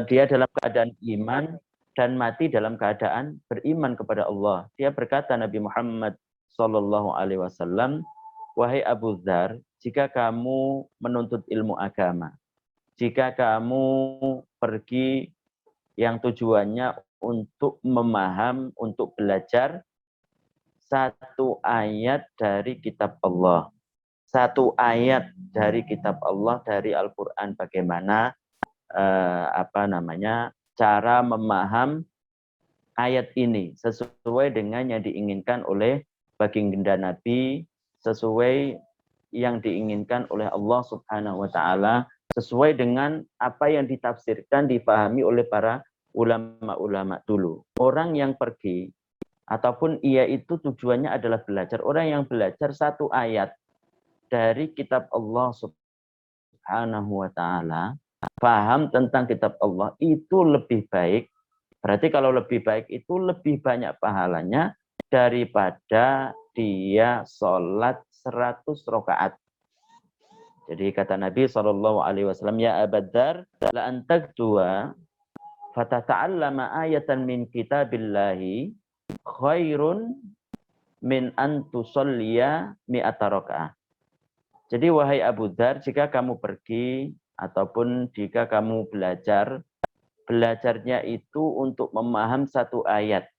dia dalam keadaan iman dan mati dalam keadaan beriman kepada Allah. Dia berkata Nabi Muhammad Shallallahu Alaihi Wasallam, wahai Abu Dzar, jika kamu menuntut ilmu agama, jika kamu pergi yang tujuannya untuk memaham, untuk belajar satu ayat dari kitab Allah, satu ayat dari kitab Allah, dari Al-Quran, bagaimana cara memaham ayat ini sesuai dengan yang diinginkan oleh baginda Nabi, sesuai yang diinginkan oleh Allah Subhanahu wa taala, sesuai dengan apa yang ditafsirkan, dipahami oleh para ulama-ulama dulu. Orang yang pergi ataupun ia itu tujuannya adalah belajar. Orang yang belajar satu ayat dari kitab Allah Subhanahu wa taala, paham tentang kitab Allah, itu lebih baik. Berarti kalau lebih baik itu lebih banyak pahalanya daripada dia sholat 100 rakaat. Jadi kata Nabi SAW, ya Abadzar, la antak dua fatata'allama ayatan min kitabillahi khairun min antusolliya mi'ata raka'ah. Jadi wahai Abu Dzar, jika kamu pergi ataupun jika kamu belajarnya itu untuk memaham satu ayat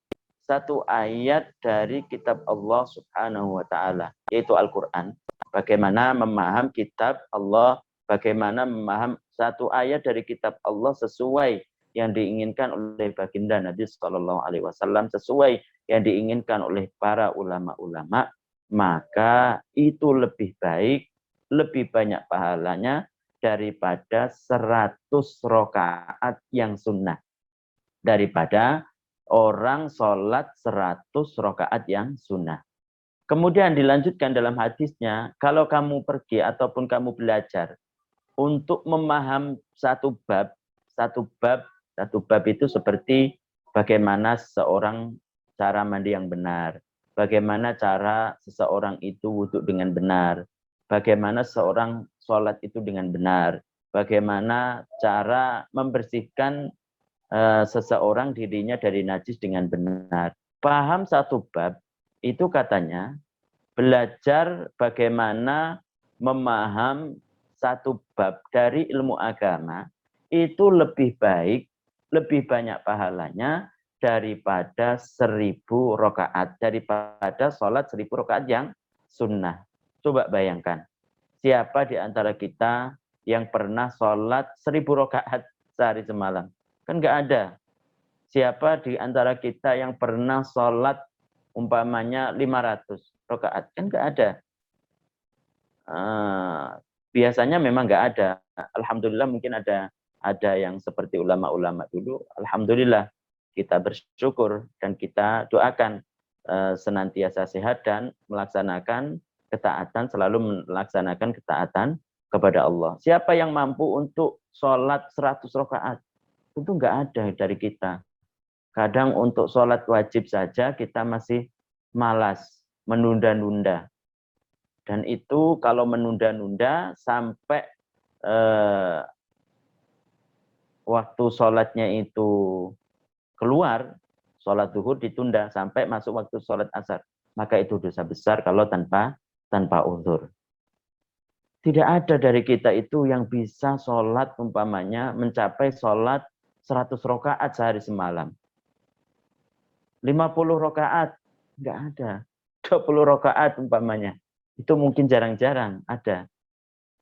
dari kitab Allah Subhanahu wa taala, yaitu Al-Qur'an. Bagaimana memaham kitab Allah, bagaimana memaham satu ayat dari kitab Allah sesuai yang diinginkan oleh baginda Nabi Shallallahu alaihi wasallam, sesuai yang diinginkan oleh para ulama-ulama, maka itu lebih baik, lebih banyak pahalanya daripada 100 rakaat yang sunnah. Daripada orang sholat 100 rakaat yang sunnah. Kemudian dilanjutkan dalam hadisnya, kalau kamu pergi ataupun kamu belajar untuk memaham satu bab itu seperti bagaimana seseorang cara mandi yang benar, bagaimana cara seseorang itu wudhu dengan benar, bagaimana seorang sholat itu dengan benar, bagaimana cara membersihkan seseorang dirinya dari najis dengan benar. Paham satu bab, itu katanya belajar bagaimana memaham satu bab dari ilmu agama, itu lebih baik, lebih banyak pahalanya daripada 1000 rakaat, daripada sholat 1000 rakaat yang sunnah. Coba bayangkan, siapa di antara kita yang pernah sholat 1000 rakaat sehari semalam? Kan nggak ada. Siapa di antara kita yang pernah sholat umpamanya 500 rakaat? Kan nggak ada. Biasanya memang nggak ada. Alhamdulillah mungkin ada yang seperti ulama-ulama dulu. Alhamdulillah kita bersyukur dan kita doakan senantiasa sehat dan melaksanakan ketaatan, selalu melaksanakan ketaatan kepada Allah. Siapa yang mampu untuk sholat 100 rakaat? Itu nggak ada dari kita. Kadang untuk sholat wajib saja kita masih malas, menunda-nunda. Dan itu kalau menunda-nunda sampai waktu sholatnya itu keluar, sholat zuhur ditunda sampai masuk waktu sholat asar. Maka itu dosa besar kalau tanpa uzur. Tidak ada dari kita itu yang bisa sholat umpamanya mencapai sholat 100 rakaat sehari semalam. 50 rakaat, enggak ada. 20 rakaat umpamanya. Itu mungkin jarang-jarang ada.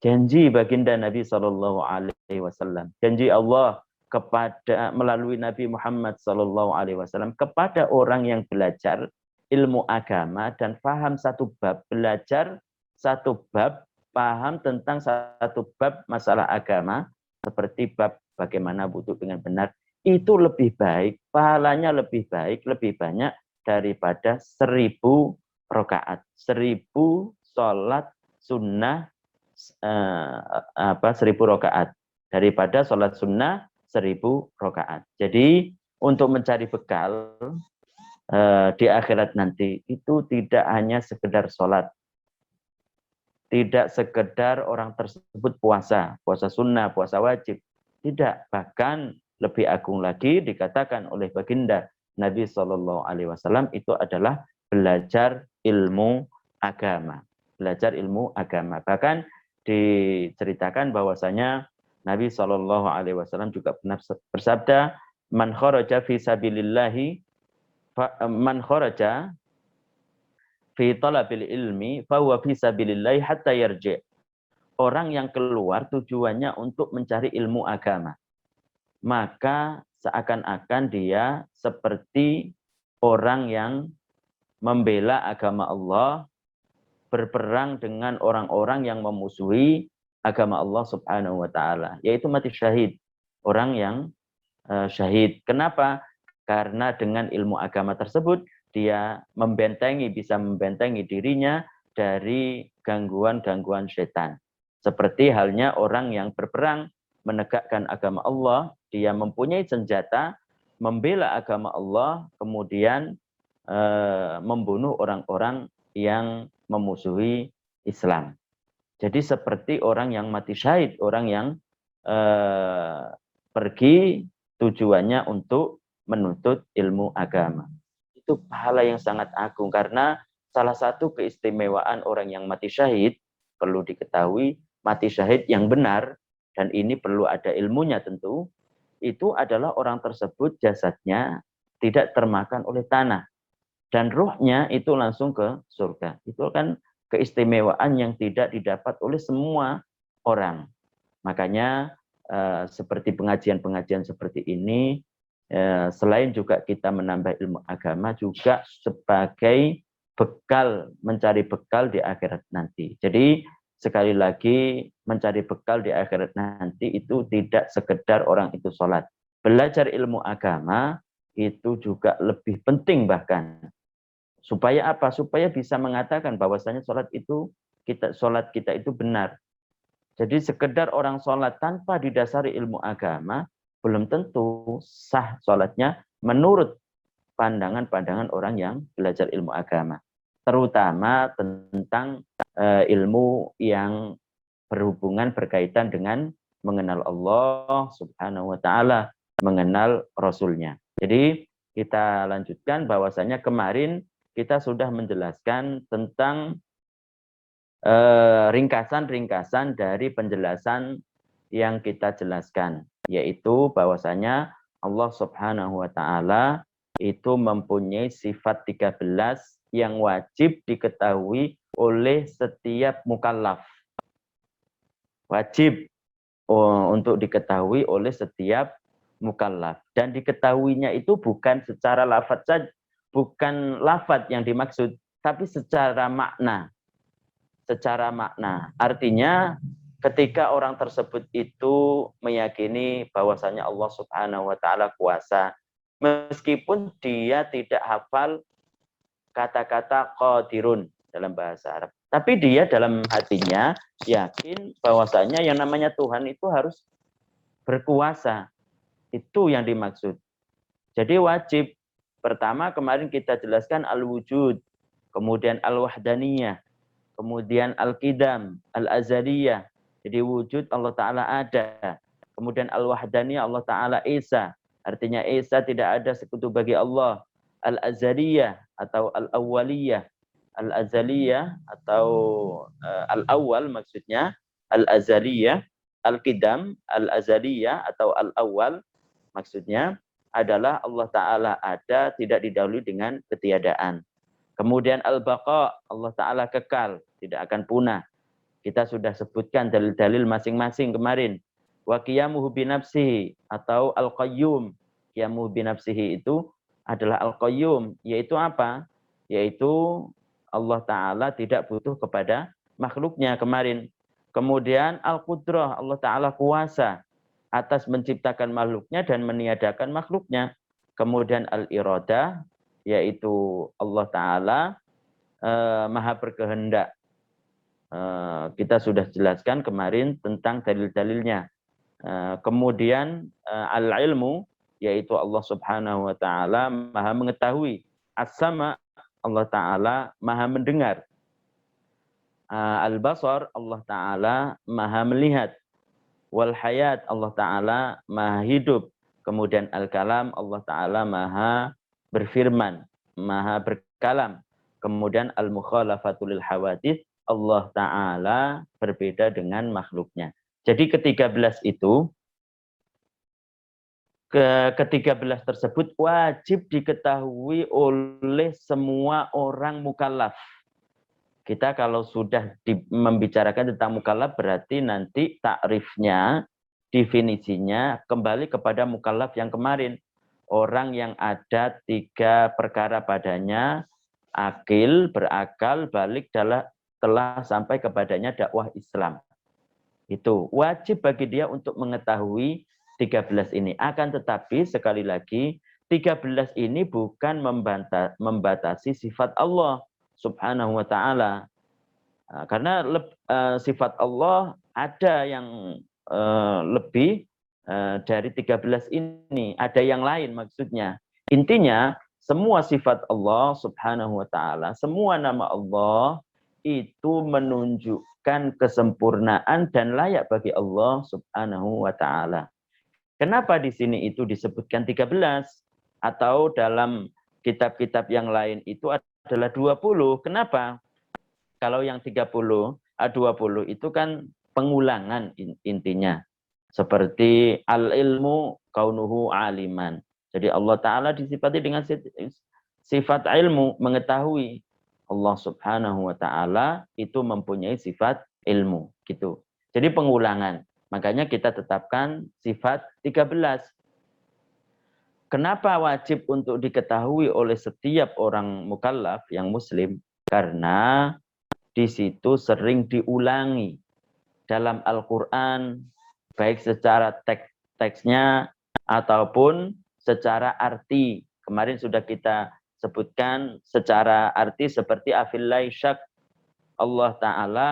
Janji baginda Nabi Shallallahu Alaihi Wasallam. Janji Allah kepada melalui Nabi Muhammad Shallallahu Alaihi Wasallam kepada orang yang belajar ilmu agama dan paham satu bab, belajar satu bab, paham tentang satu bab masalah agama, seperti bab bagaimana wudhu dengan benar, itu lebih baik, pahalanya lebih baik, lebih banyak daripada 1000 rakaat, 1000 sholat sunnah 1000 rakaat, daripada sholat sunnah 1000 rakaat. Jadi untuk mencari bekal di akhirat nanti itu tidak hanya sekedar sholat, tidak sekedar orang tersebut puasa sunnah, puasa wajib, Tidak, bahkan lebih agung lagi dikatakan oleh baginda Nabi Shallallahu Alaihi Wasallam itu adalah belajar ilmu agama. Belajar ilmu agama. Bahkan diceritakan bahwasanya Nabi Shallallahu Alaihi Wasallam juga pernah bersabda, "Man kharaja fi sabilillahi, man kharaja fi talabil ilmi, fa huwa fi sabilillahi hatta yarji." Orang yang keluar tujuannya untuk mencari ilmu agama, maka seakan-akan dia seperti orang yang membela agama Allah, berperang dengan orang-orang yang memusuhi agama Allah Subhanahu wa taala, yaitu mati syahid. Orang yang syahid. Kenapa? Karena dengan ilmu agama tersebut dia bisa membentengi dirinya dari gangguan-gangguan setan. Seperti halnya orang yang berperang menegakkan agama Allah, dia mempunyai senjata, membela agama Allah, kemudian membunuh orang-orang yang memusuhi Islam. Jadi seperti orang yang mati syahid, orang yang pergi tujuannya untuk menuntut ilmu agama. Itu pahala yang sangat agung, karena salah satu keistimewaan orang yang mati syahid, perlu diketahui, mati syahid yang benar, dan ini perlu ada ilmunya tentu, itu adalah orang tersebut jasadnya tidak termakan oleh tanah, dan ruhnya itu langsung ke surga. Itu kan keistimewaan yang tidak didapat oleh semua orang. Makanya seperti pengajian-pengajian seperti ini, selain juga kita menambah ilmu agama, juga sebagai bekal, mencari bekal di akhirat nanti. Jadi sekali lagi, mencari bekal di akhirat nanti itu tidak sekedar orang itu sholat. Belajar ilmu agama itu juga lebih penting bahkan. Supaya apa? Supaya bisa mengatakan bahwasanya sholat kita itu benar. Jadi sekedar orang sholat tanpa didasari ilmu agama, belum tentu sah sholatnya menurut pandangan-pandangan orang yang belajar ilmu agama. Terutama tentang ilmu yang berkaitan dengan mengenal Allah Subhanahu wa taala, mengenal Rasulnya. Jadi kita lanjutkan bahwasanya kemarin kita sudah menjelaskan tentang ringkasan-ringkasan dari penjelasan yang kita jelaskan, yaitu bahwasanya Allah Subhanahu wa taala itu mempunyai sifat 13 yang wajib diketahui oleh setiap mukallaf. Wajib untuk diketahui oleh setiap mukallaf, dan diketahuinya itu bukan secara lafaz saja, bukan lafaz yang dimaksud, tapi secara makna. Secara makna. Artinya ketika orang tersebut itu meyakini bahwasanya Allah Subhanahu wa taala kuasa, meskipun dia tidak hafal kata-kata qadirun dalam bahasa Arab, tapi dia dalam hatinya yakin bahwasanya yang namanya Tuhan itu harus berkuasa. Itu yang dimaksud. Jadi wajib. Pertama kemarin kita jelaskan al-wujud, kemudian al-wahdaniyah, kemudian al-qidam, al-azaliyah. Jadi wujud Allah Ta'ala ada. Kemudian al-wahdaniyah Allah Ta'ala Esa. Artinya Esa tidak ada sekutu bagi Allah. Al-azaliyah atau al-awwaliyah. Al-azaliyah atau al-awwal maksudnya. Al-azaliyah. Al-qidam, al-azaliyah atau al-awwal maksudnya adalah Allah Ta'ala ada, tidak didahului dengan ketiadaan. Kemudian al-baqa, Allah Ta'ala kekal, tidak akan punah. Kita sudah sebutkan dalil-dalil masing-masing kemarin. Wa qiyamuhu binafsihi atau al-qayyum. Qiyamuhu binafsihi itu adalah al-qayyum, yaitu apa? Yaitu Allah Ta'ala tidak butuh kepada makhluknya kemarin. Kemudian al-qudrah, Allah Ta'ala kuasa atas menciptakan makhluknya dan meniadakan makhluknya. Kemudian al-iradah, yaitu Allah Ta'ala maha berkehendak. Kita sudah jelaskan kemarin tentang dalil-dalilnya. Kemudian al-ilmu, yaitu Allah Subhanahu wa Ta'ala maha mengetahui. As-sama, Allah Ta'ala maha mendengar. Al-basar, Allah Ta'ala maha melihat. wal hayat, Allah Ta'ala maha hidup. Kemudian al-kalam, Allah Ta'ala maha berfirman, maha berkalam. Kemudian al-mukhalafatul hawadits, Allah Ta'ala berbeda dengan makhluknya. Jadi ke-13 itu, ke-13 tersebut wajib diketahui oleh semua orang mukallaf. Kita kalau sudah membicarakan tentang mukallaf berarti nanti takrifnya, definisinya kembali kepada mukallaf yang kemarin. Orang yang ada 3 perkara padanya, akil, berakal, balik telah sampai kepadanya dakwah Islam. Itu wajib bagi dia untuk mengetahui 13 ini. Akan tetapi sekali lagi 13 ini bukan membatasi sifat Allah Subhanahu wa ta'ala. Karena sifat Allah ada yang lebih dari 13 ini. Ada yang lain maksudnya. Intinya semua sifat Allah Subhanahu wa ta'ala, semua nama Allah itu menunjukkan kesempurnaan dan layak bagi Allah Subhanahu wa ta'ala. Kenapa di sini itu disebutkan 13? Atau dalam kitab-kitab yang lain itu adalah 20. Kenapa? Kalau yang 30, 20 itu kan pengulangan intinya. Seperti al-ilmu kaunuhu aliman. Jadi Allah Ta'ala disifati dengan sifat ilmu, mengetahui. Allah Subhanahu wa Ta'ala itu mempunyai sifat ilmu. Gitu. Jadi pengulangan. Makanya kita tetapkan sifat 13. Kenapa wajib untuk diketahui oleh setiap orang mukallaf yang muslim? Karena di situ sering diulangi dalam Al-Quran, baik secara teksnya ataupun secara arti. Kemarin sudah kita sebutkan secara arti seperti afillahi syak. Allah Ta'ala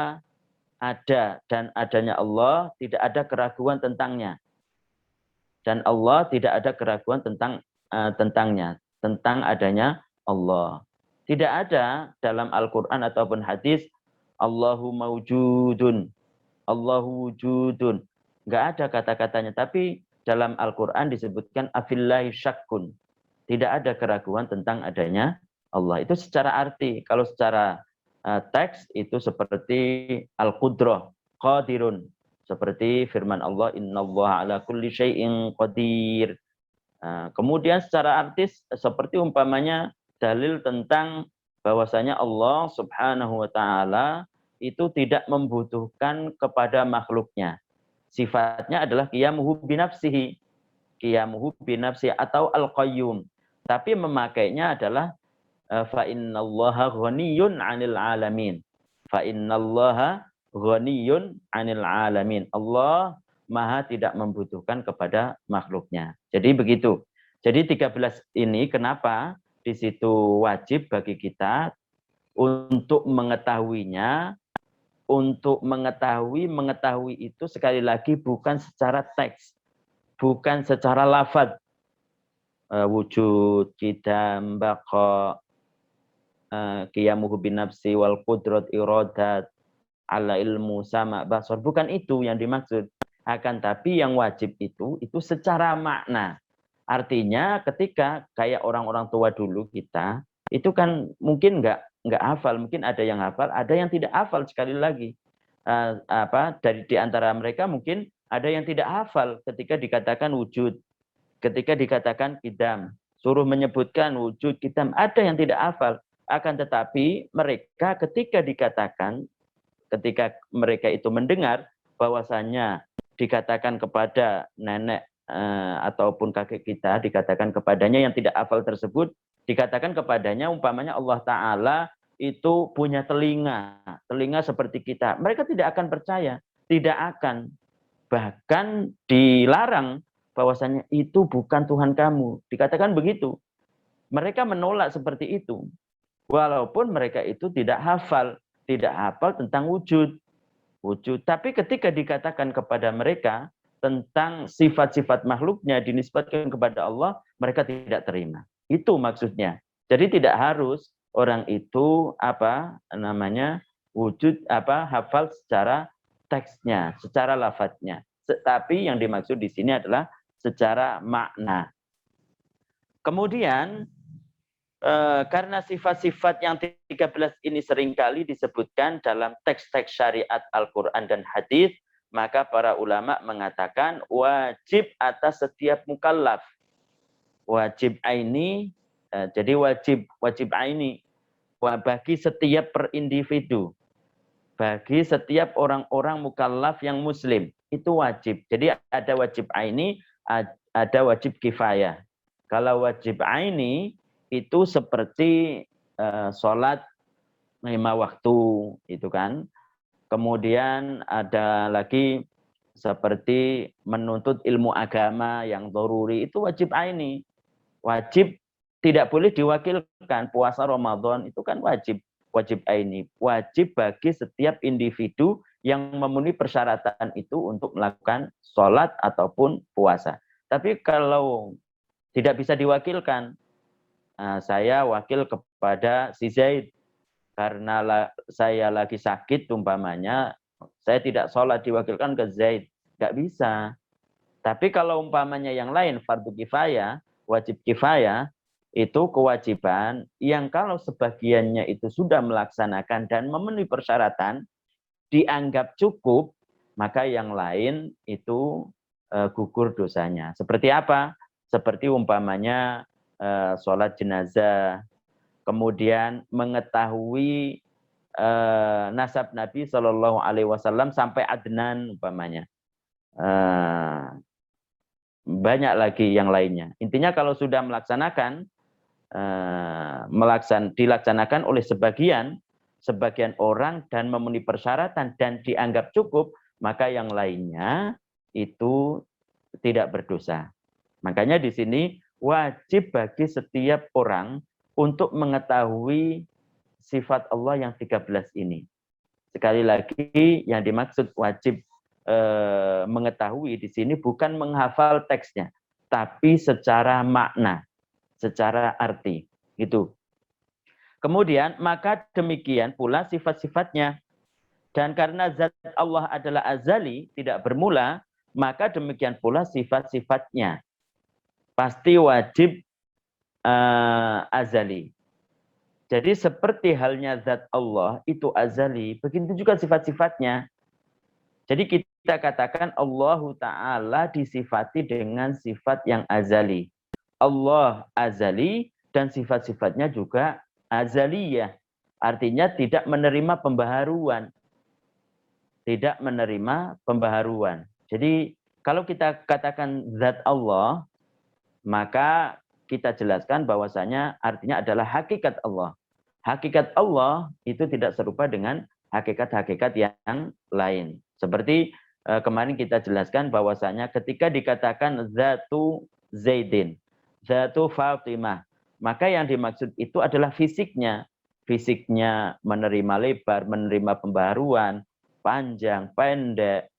ada dan adanya Allah tidak ada keraguan tentangnya. Dan Allah tidak ada keraguan tentangnya, tentang adanya Allah. Tidak ada dalam Al-Quran ataupun hadis Allahu mawjudun, Allahu wujudun. Enggak ada kata-katanya. Tapi dalam Al-Quran disebutkan afillahi syakkun. Tidak ada keraguan tentang adanya Allah. Itu secara arti. Kalau secara teks itu seperti al-qudrah, qadirun. Seperti firman Allah, innallaha ala kulli syai'in qadir. Kemudian secara artis seperti umpamanya dalil tentang bahwasanya Allah Subhanahu wa Ta'ala itu tidak membutuhkan kepada makhluknya. Sifatnya adalah qiyamuhu binafsihi. Qiyamuhu binafsihi atau al-qayyum. Tapi memakainya adalah fa innallaha ghaniyun 'anil 'alamin. Fa innallaha ghaniyun 'anil 'alamin. Allah Maha tidak membutuhkan kepada makhluknya. Jadi begitu. Jadi 13 ini kenapa di situ wajib bagi kita untuk mengetahuinya, untuk mengetahui itu sekali lagi bukan secara teks, bukan secara lafaz. Wujud, qidam, baqa, qiyamuhu binafsi wal qudrat iradat, ala ilmu sama basar. Bukan itu yang dimaksud. Akan tapi yang wajib itu secara makna. Artinya ketika kayak orang-orang tua dulu kita, itu kan mungkin nggak hafal, mungkin ada yang hafal, ada yang tidak hafal sekali lagi. Dari di antara mereka mungkin ada yang tidak hafal ketika dikatakan wujud, ketika dikatakan qidam, suruh menyebutkan wujud qidam, ada yang tidak hafal. Akan tetapi mereka ketika dikatakan, ketika mereka itu mendengar bahwasanya dikatakan kepada nenek ataupun kakek kita, dikatakan kepadanya yang tidak hafal tersebut, dikatakan kepadanya umpamanya Allah Ta'ala itu punya telinga seperti kita. Mereka tidak akan percaya, tidak akan. Bahkan dilarang bahwasanya itu bukan Tuhan kamu. Dikatakan begitu. Mereka menolak seperti itu. Walaupun mereka itu tidak hafal tentang wujud. Tapi ketika dikatakan kepada mereka tentang sifat-sifat makhluknya dinisbatkan kepada Allah, mereka tidak terima. Itu maksudnya. Jadi tidak harus orang itu wujud hafal secara teksnya, secara lafadznya. Tapi yang dimaksud di sini adalah secara makna. Kemudian karena sifat-sifat yang 13 ini seringkali disebutkan dalam teks-teks syariat Al-Quran dan hadis, maka para ulama mengatakan wajib atas setiap mukallaf. Wajib aini, jadi wajib aini bagi setiap per individu, bagi setiap orang-orang mukallaf yang muslim, itu wajib. Jadi ada wajib aini, ada wajib kifayah. Kalau wajib aini itu seperti sholat 5 waktu, itu kan. Kemudian ada lagi seperti menuntut ilmu agama yang doruri, itu wajib aini. Wajib, tidak boleh diwakilkan. Puasa Ramadan itu kan wajib aini. Wajib bagi setiap individu yang memenuhi persyaratan itu untuk melakukan sholat ataupun puasa. Tapi kalau tidak bisa diwakilkan, saya wakil kepada si Zaid karena saya lagi sakit umpamanya, saya tidak sholat, diwakilkan ke Zaid, nggak bisa. Tapi kalau umpamanya yang lain fardu kifayah, wajib kifayah, itu kewajiban yang kalau sebagiannya itu sudah melaksanakan dan memenuhi persyaratan dianggap cukup, maka yang lain itu gugur dosanya. Seperti apa? Seperti umpamanya sholat jenazah, kemudian mengetahui nasab Nabi Shallallahu Alaihi Wasallam sampai Adnan umpamanya, banyak lagi yang lainnya. Intinya kalau sudah melaksanakan, dilaksanakan oleh sebagian orang dan memenuhi persyaratan dan dianggap cukup, maka yang lainnya itu tidak berdosa. Makanya di sini wajib bagi setiap orang untuk mengetahui sifat Allah yang 13 ini. Sekali lagi yang dimaksud wajib mengetahui di sini bukan menghafal teksnya, tapi secara makna, secara arti. Gitu. Kemudian maka demikian pula sifat-sifatnya. Dan karena zat Allah adalah azali, tidak bermula, maka demikian pula sifat-sifatnya. Pasti wajib azali. Jadi seperti halnya zat Allah itu azali, begitu juga sifat-sifatnya. Jadi kita katakan Allah Ta'ala disifati dengan sifat yang azali. Allah azali dan sifat-sifatnya juga azaliyah. Artinya tidak menerima pembaharuan. Tidak menerima pembaharuan. Jadi kalau kita katakan zat Allah, maka kita jelaskan bahwasanya artinya adalah hakikat Allah. Hakikat Allah itu tidak serupa dengan hakikat-hakikat yang lain. Seperti kemarin kita jelaskan bahwasanya ketika dikatakan zatu Zaidin, zatu Fatimah, maka yang dimaksud itu adalah fisiknya. Fisiknya menerima lebar, menerima pembaharuan, panjang, pendek,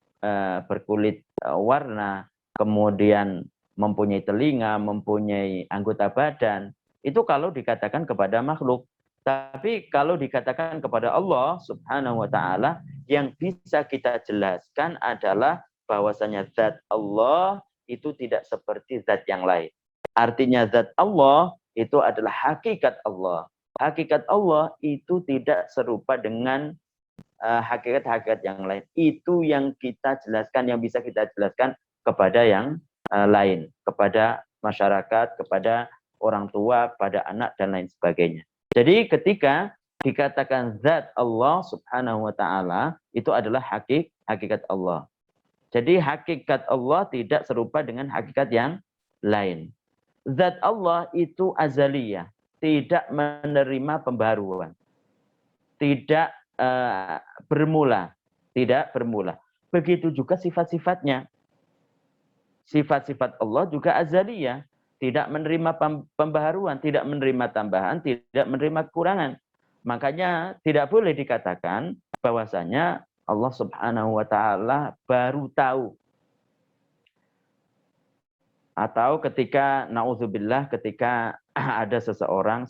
berkulit warna, kemudian mempunyai telinga, mempunyai anggota badan. Itu kalau dikatakan kepada makhluk. Tapi kalau dikatakan kepada Allah Subhanahu wa Ta'ala, yang bisa kita jelaskan adalah bahwasanya zat Allah itu tidak seperti zat yang lain. Artinya zat Allah itu adalah hakikat Allah. Hakikat Allah itu tidak serupa dengan hakikat-hakikat yang lain. Itu yang kita jelaskan, yang bisa kita jelaskan kepada yang lain, kepada masyarakat, kepada orang tua, pada anak, dan lain sebagainya. Jadi ketika dikatakan zat Allah Subhanahu wa Ta'ala, itu adalah hakikat Allah. Jadi hakikat Allah tidak serupa dengan hakikat yang lain. Zat Allah itu azaliyah, tidak menerima pembaharuan, tidak bermula, tidak bermula. Begitu juga sifat-sifatnya. Sifat-sifat Allah juga azaliyah, tidak menerima pembaharuan, tidak menerima tambahan, tidak menerima kekurangan. Makanya tidak boleh dikatakan bahwasanya Allah Subhanahu wa Ta'ala baru tahu. Atau ketika naudzubillah, ketika ada seseorang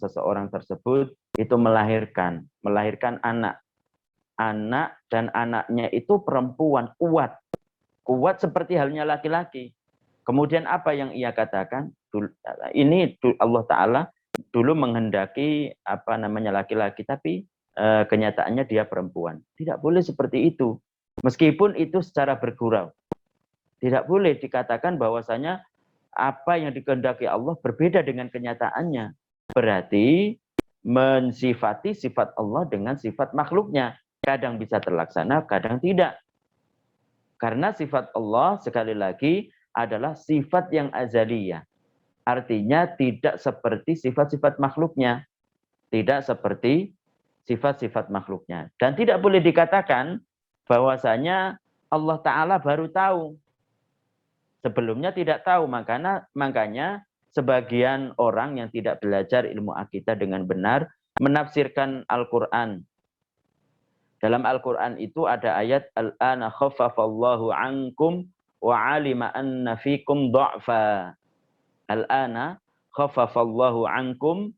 tersebut itu melahirkan anak dan anaknya itu perempuan kuat. kuat seperti halnya laki-laki. Kemudian apa yang ia katakan? Ini Allah Ta'ala dulu menghendaki laki-laki, tapi kenyataannya dia perempuan. Tidak boleh seperti itu. Meskipun itu secara bergurau. Tidak boleh dikatakan bahwasanya apa yang dikehendaki Allah berbeda dengan kenyataannya. Berarti mensifati sifat Allah dengan sifat makhluknya. Kadang bisa terlaksana, kadang tidak. Karena sifat Allah sekali lagi adalah sifat yang azaliyah. Artinya tidak seperti sifat-sifat makhluknya. Tidak seperti sifat-sifat makhluknya. Dan tidak boleh dikatakan bahwasanya Allah Ta'ala baru tahu. Sebelumnya tidak tahu. Makanya sebagian orang yang tidak belajar ilmu akidah dengan benar menafsirkan Al-Quran. Dalam Al-Quran itu ada ayat Al-ana khaffafallahu ankum wa alima anna fikum dha'fa. Al-ana khaffafallahu ankum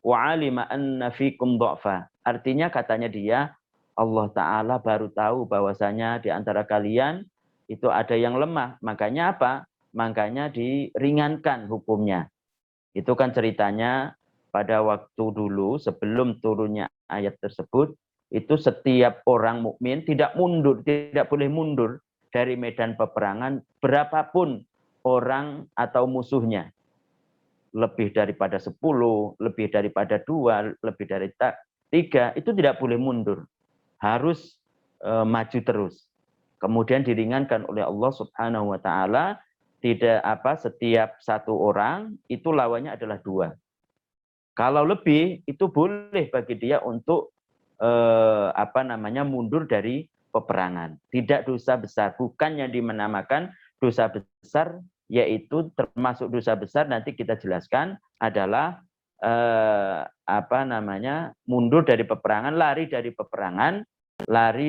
wa alima anna fikum dha'fa. Artinya katanya dia, Allah Ta'ala baru tahu bahwasanya di antara kalian itu ada yang lemah. Makanya apa? Makanya diringankan hukumnya. Itu kan ceritanya pada waktu dulu sebelum turunnya ayat tersebut, itu setiap orang mukmin tidak boleh mundur dari medan peperangan berapapun orang atau musuhnya. Lebih daripada 10, lebih daripada 2, lebih dari 3, itu tidak boleh mundur. Harus maju terus. Kemudian diringankan oleh Allah Subhanahu wa Ta'ala, setiap satu orang itu lawannya adalah 2. Kalau lebih itu boleh bagi dia untuk mundur dari peperangan. Tidak dosa besar, bukan yang dinamakan dosa besar, yaitu termasuk dosa besar nanti kita jelaskan adalah mundur dari peperangan, lari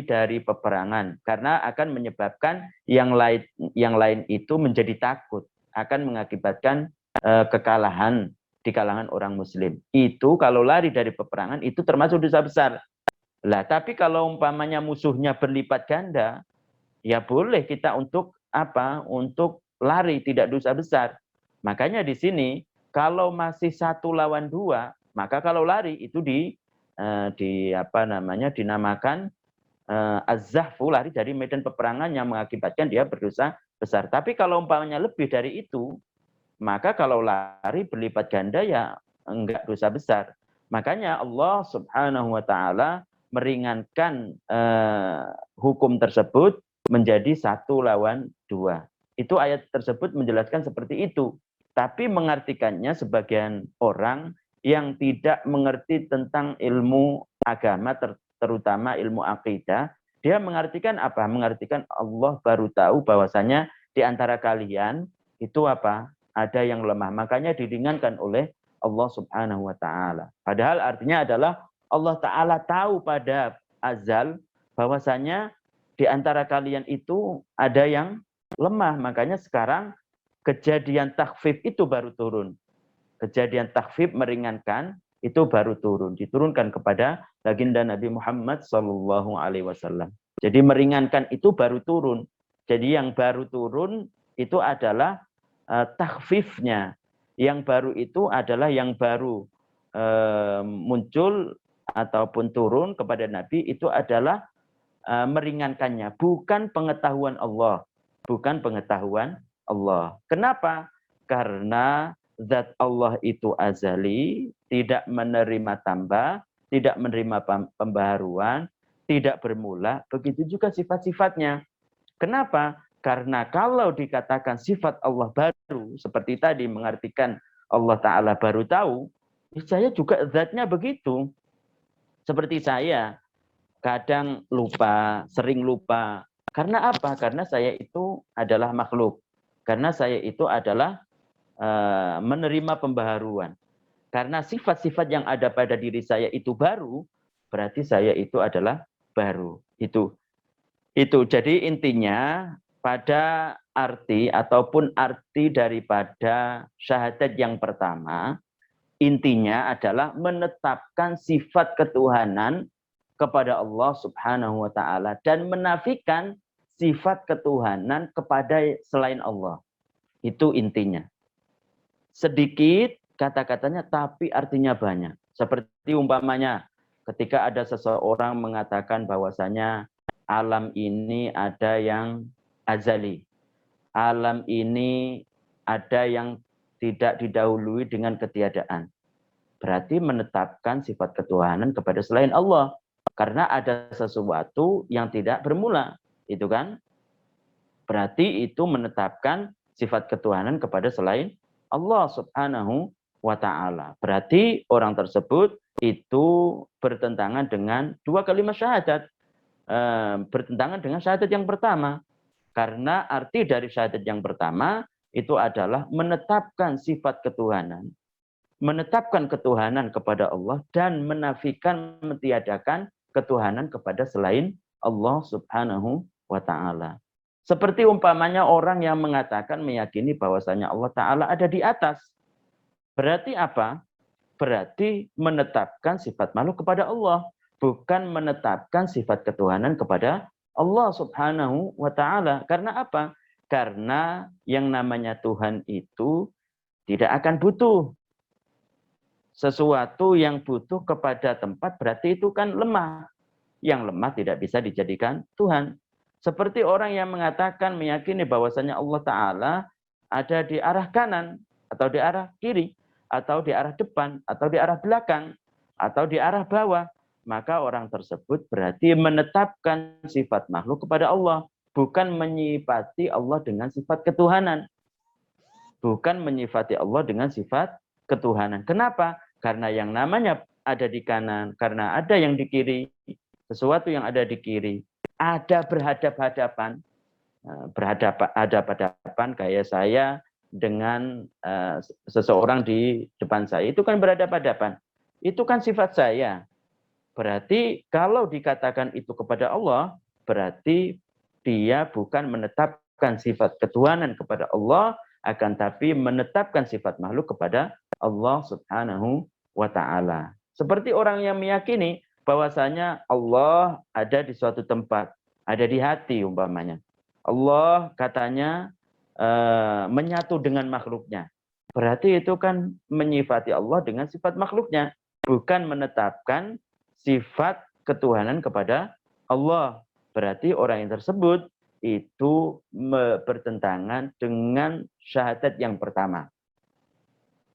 dari peperangan karena akan menyebabkan yang lain itu menjadi takut, akan mengakibatkan kekalahan di kalangan orang muslim. Itu kalau lari dari peperangan itu termasuk dosa besar. Lah, tapi kalau umpamanya musuhnya berlipat ganda, ya boleh kita untuk lari, tidak dosa besar. Makanya di sini kalau masih 1 lawan 2, maka kalau lari itu dinamakan az-zahfu, lari dari medan peperangan yang mengakibatkan dia berdosa besar. Tapi kalau umpamanya lebih dari itu, maka kalau lari berlipat ganda ya enggak dosa besar. Makanya Allah Subhanahu wa Ta'ala meringankan hukum tersebut menjadi 1 lawan 2. Itu ayat tersebut menjelaskan seperti itu. Tapi mengartikannya sebagian orang yang tidak mengerti tentang ilmu agama, terutama ilmu akidah, dia mengartikan apa? Mengartikan Allah baru tahu bahwasanya di antara kalian itu ada yang lemah. Makanya diringankan oleh Allah Subhanahu wa Ta'ala. Padahal artinya adalah Allah Ta'ala tahu pada azal bahwasanya di antara kalian itu ada yang lemah. Makanya sekarang kejadian takhfif itu baru turun. Kejadian takhfif meringankan itu baru turun. Diturunkan kepada baginda Nabi Muhammad SAW. Jadi meringankan itu baru turun. Jadi yang baru turun itu adalah takhfifnya. Yang baru itu adalah yang baru muncul ataupun turun kepada Nabi itu adalah meringankannya, bukan pengetahuan Allah. Bukan pengetahuan Allah. Kenapa? Karena zat Allah itu azali, tidak menerima tambah, tidak menerima pembaharuan, tidak bermula, begitu juga sifat-sifatnya. Kenapa? Karena kalau dikatakan sifat Allah baru, seperti tadi mengartikan Allah Ta'ala baru tahu, saya juga zatnya begitu. Seperti saya, kadang lupa, sering lupa. Karena apa? Karena saya itu adalah makhluk. Karena saya itu adalah menerima pembaharuan. Karena sifat-sifat yang ada pada diri saya itu baru, berarti saya itu adalah baru. Itu. Jadi intinya pada arti ataupun arti daripada syahadat yang pertama, intinya adalah menetapkan sifat ketuhanan kepada Allah Subhanahu wa Ta'ala dan menafikan sifat ketuhanan kepada selain Allah. Itu intinya. Sedikit kata-katanya tapi artinya banyak. Seperti umpamanya ketika ada seseorang mengatakan bahwasanya alam ini ada yang azali. Alam ini ada yang tidak didahului dengan ketiadaan. Berarti menetapkan sifat ketuhanan kepada selain Allah. Karena ada sesuatu yang tidak bermula. Itu kan? Berarti itu menetapkan sifat ketuhanan kepada selain Allah subhanahu wa ta'ala. Berarti orang tersebut itu bertentangan dengan dua kalimat syahadat. Bertentangan dengan syahadat yang pertama. Karena arti dari syahadat yang pertama itu adalah menetapkan sifat ketuhanan, menetapkan ketuhanan kepada Allah dan menafikan, mentiadakan ketuhanan kepada selain Allah subhanahu wa ta'ala. Seperti umpamanya orang yang mengatakan meyakini bahwasanya Allah ta'ala ada di atas. Berarti apa? Berarti menetapkan sifat makhluk kepada Allah. Bukan menetapkan sifat ketuhanan kepada Allah subhanahu wa ta'ala. Karena apa? Karena yang namanya Tuhan itu tidak akan butuh. Sesuatu yang butuh kepada tempat berarti itu kan lemah. Yang lemah tidak bisa dijadikan Tuhan. Seperti orang yang mengatakan meyakini bahwasanya Allah Ta'ala ada di arah kanan, atau di arah kiri, atau di arah depan, atau di arah belakang, atau di arah bawah. Maka orang tersebut berarti menetapkan sifat makhluk kepada Allah. Bukan menyifati Allah dengan sifat ketuhanan. Bukan menyifati Allah dengan sifat ketuhanan. Kenapa? Karena yang namanya ada di kanan, karena ada yang di kiri, sesuatu yang ada di kiri, ada berhadap-hadapan, berhadapan kayak saya dengan seseorang di depan saya, itu kan berhadapan-hadapan. Itu kan sifat saya. Berarti kalau dikatakan itu kepada Allah, berarti dia bukan menetapkan sifat ketuhanan kepada Allah, akan tapi menetapkan sifat makhluk kepada Allah subhanahu wa ta'ala. Seperti orang yang meyakini bahwasanya Allah ada di suatu tempat, ada di hati umpamanya. Allah katanya menyatu dengan makhluknya. Berarti itu kan menyifati Allah dengan sifat makhluknya, bukan menetapkan sifat ketuhanan kepada Allah. Berarti orang yang tersebut itu bertentangan dengan syahadat yang pertama.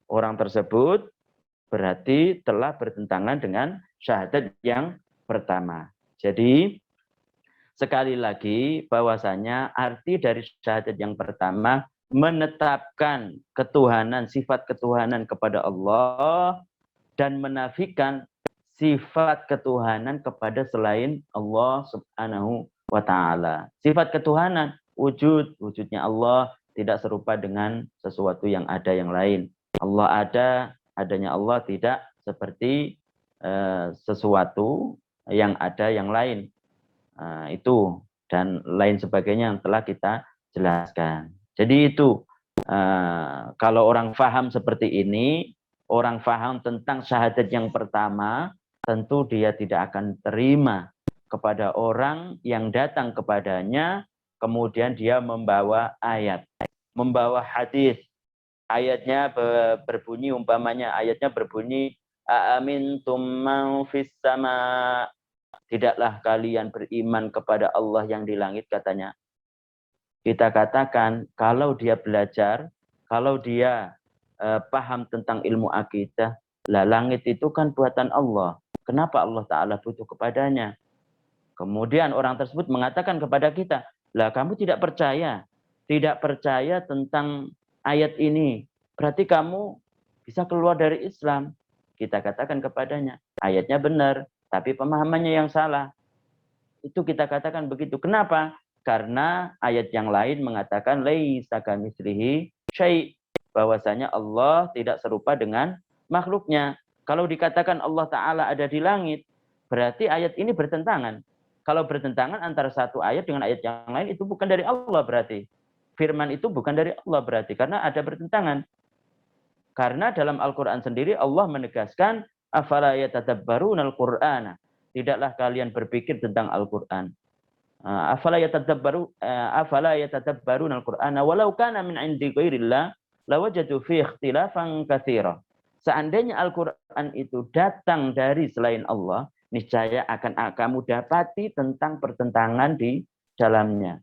Orang tersebut berarti telah bertentangan dengan syahadat yang pertama. Jadi sekali lagi bahwasanya arti dari syahadat yang pertama menetapkan ketuhanan, sifat ketuhanan kepada Allah dan menafikan sifat ketuhanan kepada selain Allah subhanahu wa ta'ala. Sifat ketuhanan, wujudnya Allah tidak serupa dengan sesuatu yang ada yang lain. Allah ada, adanya Allah tidak seperti sesuatu yang ada yang lain. Itu dan lain sebagainya yang telah kita jelaskan. Jadi itu kalau orang faham seperti ini, orang faham tentang syahadat yang pertama, tentu dia tidak akan terima kepada orang yang datang kepadanya, kemudian dia membawa ayat, membawa hadis. Ayatnya berbunyi, umpamanya ayatnya berbunyi, Aamintum man fis sama. Tidaklah kalian beriman kepada Allah yang di langit, katanya. Kita katakan, kalau dia belajar, kalau dia paham tentang ilmu akidah, lah langit itu kan buatan Allah. Kenapa Allah Ta'ala butuh kepadanya? Kemudian orang tersebut mengatakan kepada kita, lah kamu tidak percaya tentang ayat ini. Berarti kamu bisa keluar dari Islam. Kita katakan kepadanya, ayatnya benar, tapi pemahamannya yang salah. Itu kita katakan begitu. Kenapa? Karena ayat yang lain mengatakan, laisa kamitslihi syai', bahwasanya Allah tidak serupa dengan makhluknya. Kalau dikatakan Allah Ta'ala ada di langit, berarti ayat ini bertentangan. Kalau bertentangan antara satu ayat dengan ayat yang lain, itu bukan dari Allah berarti. Firman itu bukan dari Allah berarti, karena ada bertentangan. Karena dalam Al-Quran sendiri Allah menegaskan, afala yatadabbarunal Qur'ana. Tidaklah kalian berpikir tentang Al-Quran. afala yatadabbaruna al-Qur'ana walau kana min 'indi ghairillah lawajadu fi ikhtilafan katsira. Seandainya Al-Qur'an itu datang dari selain Allah, niscaya akan kamu dapati tentang pertentangan di dalamnya.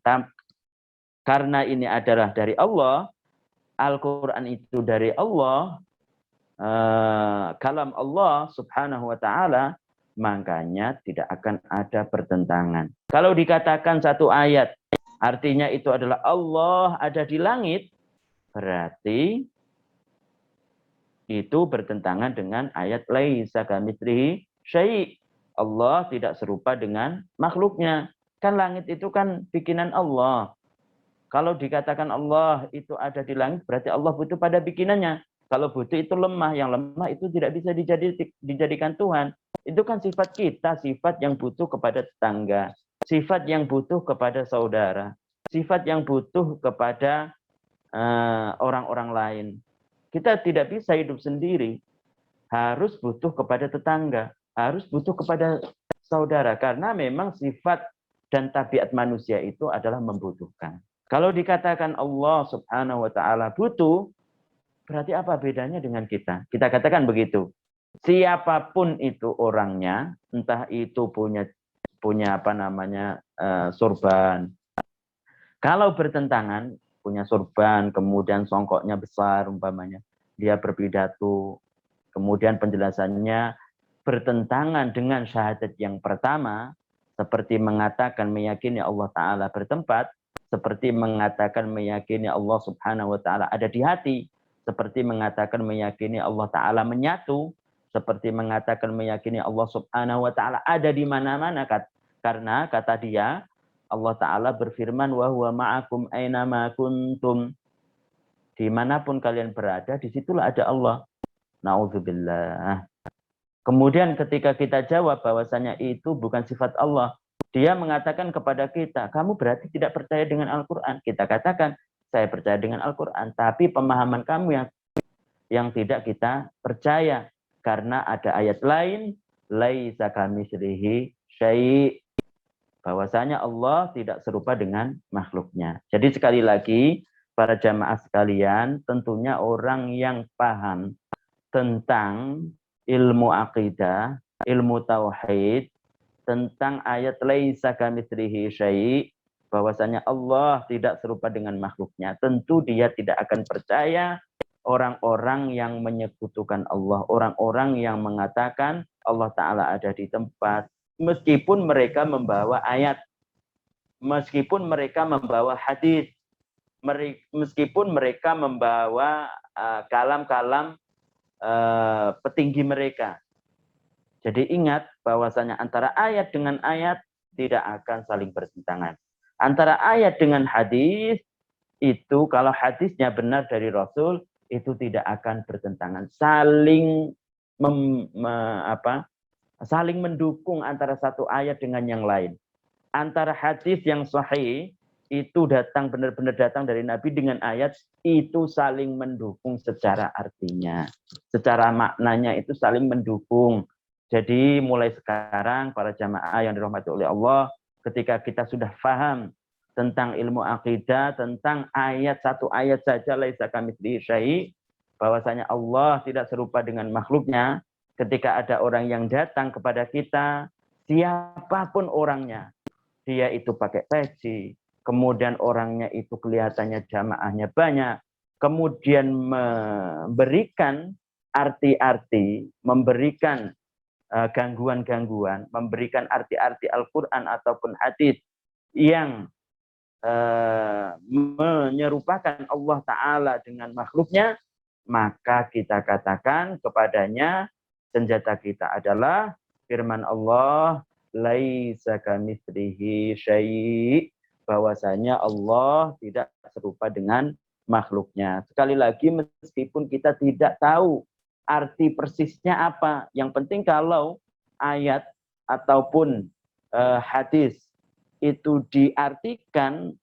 Karena ini adalah dari Allah, Al-Quran itu dari Allah, kalam Allah subhanahu wa ta'ala, makanya tidak akan ada pertentangan. Kalau dikatakan satu ayat, artinya itu adalah Allah ada di langit, berarti itu bertentangan dengan ayat laisa kamitslihi syai'. Allah tidak serupa dengan makhluknya. Kan langit itu kan bikinan Allah. Kalau dikatakan Allah itu ada di langit, berarti Allah butuh pada bikinannya. Kalau butuh itu lemah, yang lemah itu tidak bisa dijadikan Tuhan. Itu kan sifat kita, sifat yang butuh kepada tetangga, sifat yang butuh kepada saudara, sifat yang butuh kepada orang-orang lain. Kita tidak bisa hidup sendiri, harus butuh kepada tetangga, harus butuh kepada saudara, karena memang sifat dan tabiat manusia itu adalah membutuhkan. Kalau dikatakan Allah subhanahu wa ta'ala butuh, berarti apa bedanya dengan kita? Kita katakan begitu. Siapapun itu orangnya, entah itu punya sorban. Kalau bertentangan, punya sorban, kemudian songkoknya besar umpamanya, dia berpidato, kemudian penjelasannya bertentangan dengan syahadat yang pertama, seperti mengatakan meyakini Allah Ta'ala bertempat, seperti mengatakan meyakini Allah Subhanahu wa ta'ala ada di hati, seperti mengatakan meyakini Allah Ta'ala menyatu, seperti mengatakan meyakini Allah Subhanahu wa ta'ala ada di mana-mana. Karena kata dia, Allah Ta'ala berfirman, wa huwa ma'akum aina ma kuntum. Dimanapun kalian berada, disitulah ada Allah. Na'udzubillah. Kemudian ketika kita jawab bahwasanya itu bukan sifat Allah, dia mengatakan kepada kita, kamu berarti tidak percaya dengan Al-Quran. Kita katakan, saya percaya dengan Al-Quran, tapi pemahaman kamu yang tidak kita percaya. Karena ada ayat lain, laisa kamitslihi syai', bahwasanya Allah tidak serupa dengan makhluknya. Jadi sekali lagi, para jamaah sekalian, tentunya orang yang paham tentang ilmu akidah, ilmu tauhid, tentang ayat laisa kamitslihi syai', bahwasanya Allah tidak serupa dengan makhluknya, tentu dia tidak akan percaya orang-orang yang menyekutukan Allah, orang-orang yang mengatakan Allah Ta'ala ada di tempat, meskipun mereka membawa ayat, meskipun mereka membawa hadis, meskipun mereka membawa kalam-kalam petinggi mereka. Jadi ingat bahwasanya antara ayat dengan ayat tidak akan saling bertentangan. Antara ayat dengan hadis itu kalau hadisnya benar dari Rasul itu tidak akan bertentangan. Saling saling mendukung antara satu ayat dengan yang lain. Antara hadis yang sahih itu benar-benar datang dari Nabi dengan ayat itu saling mendukung secara artinya. Secara maknanya itu saling mendukung. Jadi mulai sekarang para jamaah yang dirahmati oleh Allah, ketika kita sudah paham tentang ilmu akidah, tentang satu ayat saja laisa kamitslihi syai', bahwasanya Allah tidak serupa dengan makhluknya, ketika ada orang yang datang kepada kita, siapapun orangnya, dia itu pakai peci, kemudian orangnya itu kelihatannya jamaahnya banyak, kemudian memberikan arti-arti, memberikan gangguan-gangguan, memberikan arti-arti Al-Quran ataupun hadis yang menyerupakan Allah Ta'ala dengan makhluknya, maka kita katakan kepadanya, senjata kita adalah firman Allah, laisa kamitslihi syai', bahwasanya Allah tidak serupa dengan makhluknya. Sekali lagi, meskipun kita tidak tahu arti persisnya apa, yang penting kalau ayat ataupun hadis itu diartikan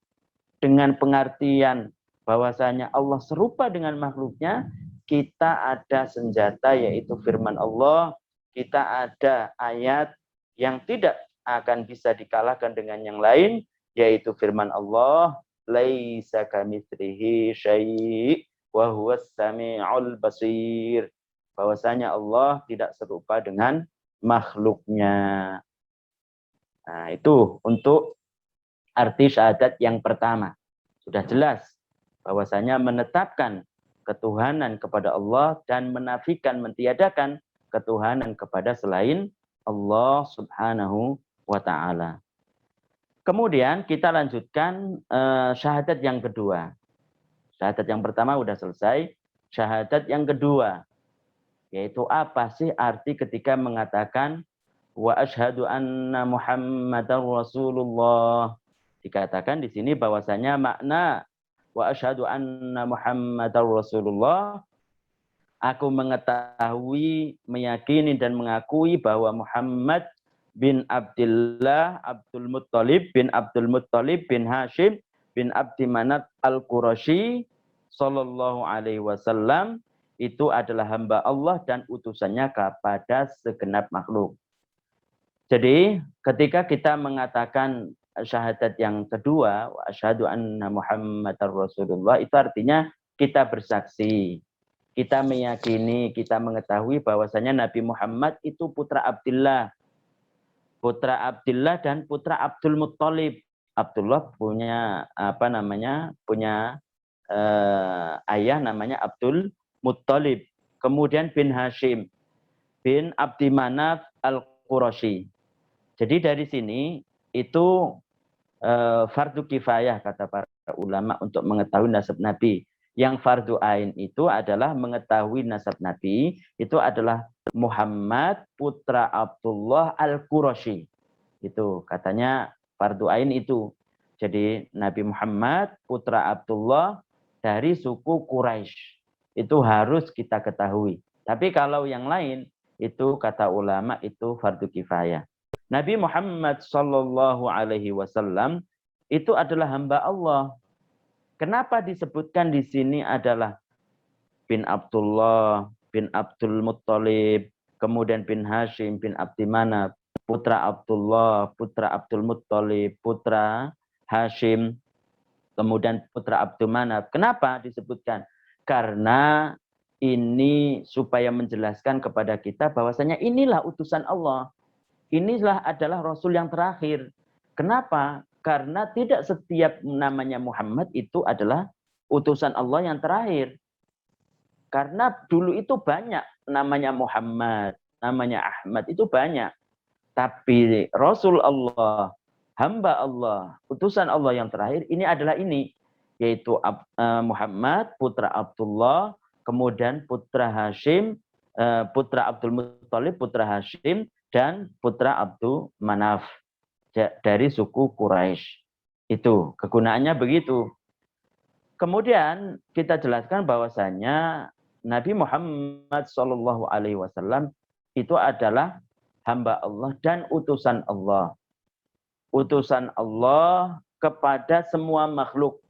dengan pengertian bahwasanya Allah serupa dengan makhluknya, kita ada senjata yaitu firman Allah, kita ada ayat yang tidak akan bisa dikalahkan dengan yang lain, yaitu firman Allah, laisa kamitsrihi syai' wa huwas samiul basir. Bahwasanya Allah tidak serupa dengan makhluknya. Nah, itu untuk arti syahadat yang pertama. Sudah jelas bahwasanya menetapkan ketuhanan kepada Allah dan menafikan, mentiadakan ketuhanan kepada selain Allah Subhanahu wa taala. Kemudian kita lanjutkan syahadat yang kedua. Syahadat yang pertama sudah selesai. Syahadat yang kedua, yaitu apa sih arti ketika mengatakan wa asyhadu anna Muhammadar Rasulullah. Dikatakan di sini bahwasanya makna wa asyhadu anna Muhammadar Rasulullah, aku mengetahui, meyakini dan mengakui bahwa Muhammad bin Abdullah Abdul Muttalib bin Abdul Muttalib bin Hashim bin Abdi Manat Al-Qurashi sallallahu alaihi wasallam itu adalah hamba Allah dan utusannya kepada segenap makhluk. Jadi ketika kita mengatakan syahadat yang kedua, wa asyhadu anna Muhammadar Rasulullah, itu artinya kita bersaksi, kita meyakini, kita mengetahui bahwasanya Nabi Muhammad itu putra Abdullah dan putra Abdul Muttalib. Abdullah punya punya ayah namanya Abdul Muttalib. Kemudian bin Hashim bin Abdi Manaf Al-Qurashi. Jadi dari sini itu fardu kifayah kata para ulama untuk mengetahui nasab Nabi. Yang fardu ain itu adalah mengetahui nasab Nabi, itu adalah Muhammad putra Abdullah Al-Qurashi. Itu katanya fardu ain itu. Jadi Nabi Muhammad putra Abdullah dari suku Quraisy. Itu harus kita ketahui. Tapi kalau yang lain itu kata ulama itu fardu kifayah. Nabi Muhammad sallallahu alaihi wasallam itu adalah hamba Allah. Kenapa disebutkan di sini adalah bin Abdullah, bin Abdul Muttalib, kemudian bin Hashim, bin Abdi Manaf, putra Abdullah, putra Abdul Muttalib, putra Hashim, kemudian putra Abdul Manaf. Kenapa disebutkan? Karena ini supaya menjelaskan kepada kita bahwasanya inilah utusan Allah. Inilah adalah Rasul yang terakhir. Kenapa? Karena tidak setiap namanya Muhammad itu adalah utusan Allah yang terakhir. Karena dulu itu banyak namanya Muhammad, namanya Ahmad, itu banyak. Tapi Rasul Allah, hamba Allah, utusan Allah yang terakhir, ini adalah ini. Yaitu Muhammad, putra Abdullah, kemudian putra Hashim, putra Abdul Muttalib, putra Hashim, dan putra Abdul Manaf dari suku Quraisy. Itu kegunaannya begitu. Kemudian kita jelaskan bahwasanya Nabi Muhammad Shallallahu Alaihi Wasallam itu adalah hamba Allah dan utusan Allah. Utusan Allah kepada semua makhluk,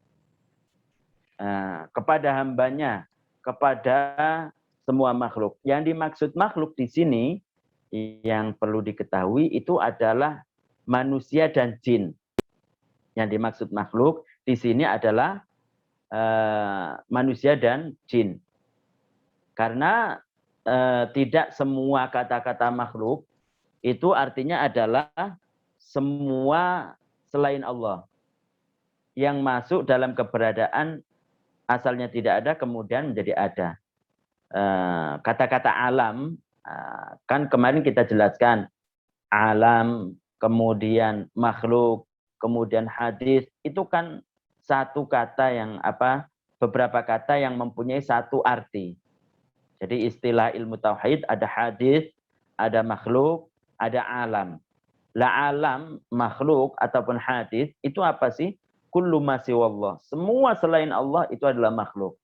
kepada hambanya, kepada semua makhluk. Yang dimaksud makhluk di sini yang perlu diketahui itu adalah manusia dan jin. Yang dimaksud makhluk di sini adalah manusia dan jin. Karena tidak semua kata-kata makhluk itu artinya adalah semua selain Allah. Yang masuk dalam keberadaan asalnya tidak ada kemudian menjadi ada. Kata-kata alam, kan kemarin kita jelaskan alam, kemudian makhluk, kemudian hadis, itu kan satu kata yang beberapa kata yang mempunyai satu arti. Jadi istilah ilmu tauhid ada hadis, ada makhluk, ada alam. La alam, makhluk ataupun hadis itu apa sih? Kullu ma siwallah. Semua selain Allah itu adalah makhluk.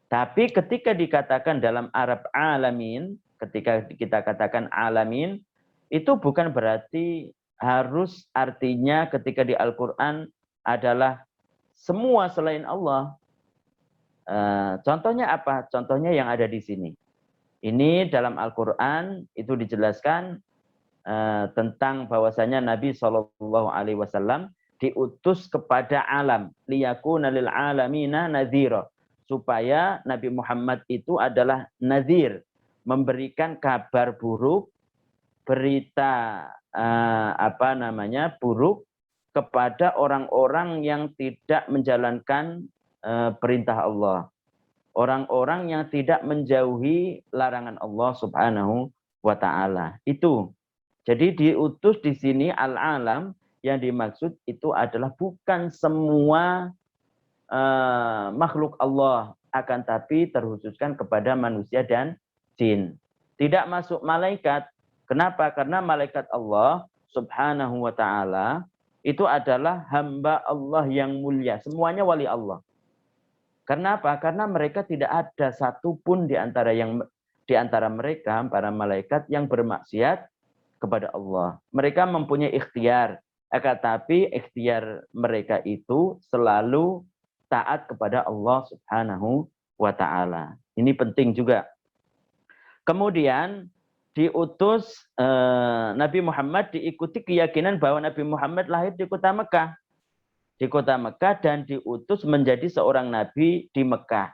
Tapi ketika dikatakan dalam Arab alamin, ketika kita katakan alamin, itu bukan berarti harus artinya ketika di Al-Quran adalah semua selain Allah. Contohnya apa? Contohnya yang ada di sini. Ini dalam Al-Quran itu dijelaskan tentang bahwasanya Nabi SAW diutus kepada alam, liyakuna lil alamina nadhira, supaya Nabi Muhammad itu adalah nadhir, memberikan kabar buruk, berita buruk kepada orang-orang yang tidak menjalankan perintah Allah, orang-orang yang tidak menjauhi larangan Allah Subhanahu wa taala. Itu. Jadi diutus di sini al-alam, yang dimaksud itu adalah bukan semua makhluk Allah, akan tapi terkhususkan kepada manusia dan jin. Tidak masuk malaikat. Kenapa? Karena malaikat Allah Subhanahu wa taala itu adalah hamba Allah yang mulia. Semuanya wali Allah. Kenapa? Karena mereka tidak ada satupun di antara mereka, para malaikat, yang bermaksiat kepada Allah. Mereka mempunyai ikhtiar, tetapi ikhtiar mereka itu selalu taat kepada Allah Subhanahu wa taala. Ini penting juga. Kemudian diutus Nabi Muhammad, diikuti keyakinan bahwa Nabi Muhammad lahir di kota Mekah. Di kota Mekah dan diutus menjadi seorang nabi di Mekah.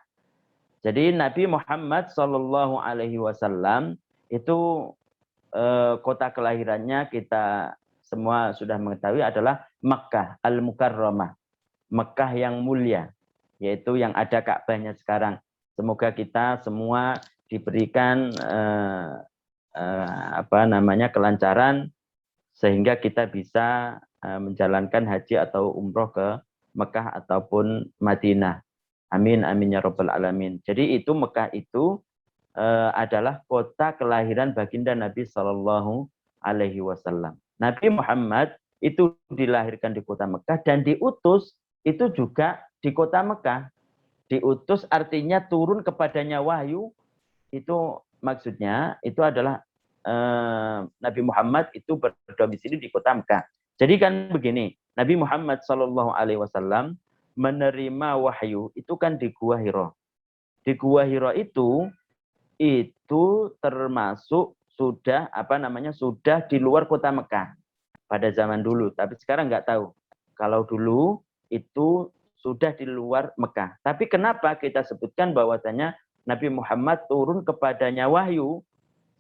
Jadi Nabi Muhammad Shallallahu Alaihi Wasallam itu kota kelahirannya kita semua sudah mengetahui adalah Mekah Al-Mukarramah, Mekah yang mulia, yaitu yang ada Ka'bahnya sekarang. Semoga kita semua diberikan kelancaran sehingga kita bisa menjalankan haji atau umroh ke Mekah ataupun Madinah. Amin, amin ya rabbal alamin. Jadi itu Mekah itu adalah kota kelahiran baginda Nabi Shallallahu Alaihi Wasallam. Nabi Muhammad itu dilahirkan di kota Mekah dan diutus itu juga di kota Mekah. Diutus artinya turun kepadanya wahyu. Itu maksudnya itu adalah Nabi Muhammad itu berdomisili di kota Mekah. Jadi kan begini, Nabi Muhammad Shallallahu Alaihi Wasallam menerima wahyu itu kan di Gua Hiro. Di Gua Hiro itu termasuk sudah sudah di luar kota Mekah pada zaman dulu. Tapi sekarang nggak tahu. Kalau dulu itu sudah di luar Mekah. Tapi kenapa kita sebutkan bahwasanya Nabi Muhammad turun kepadanya wahyu,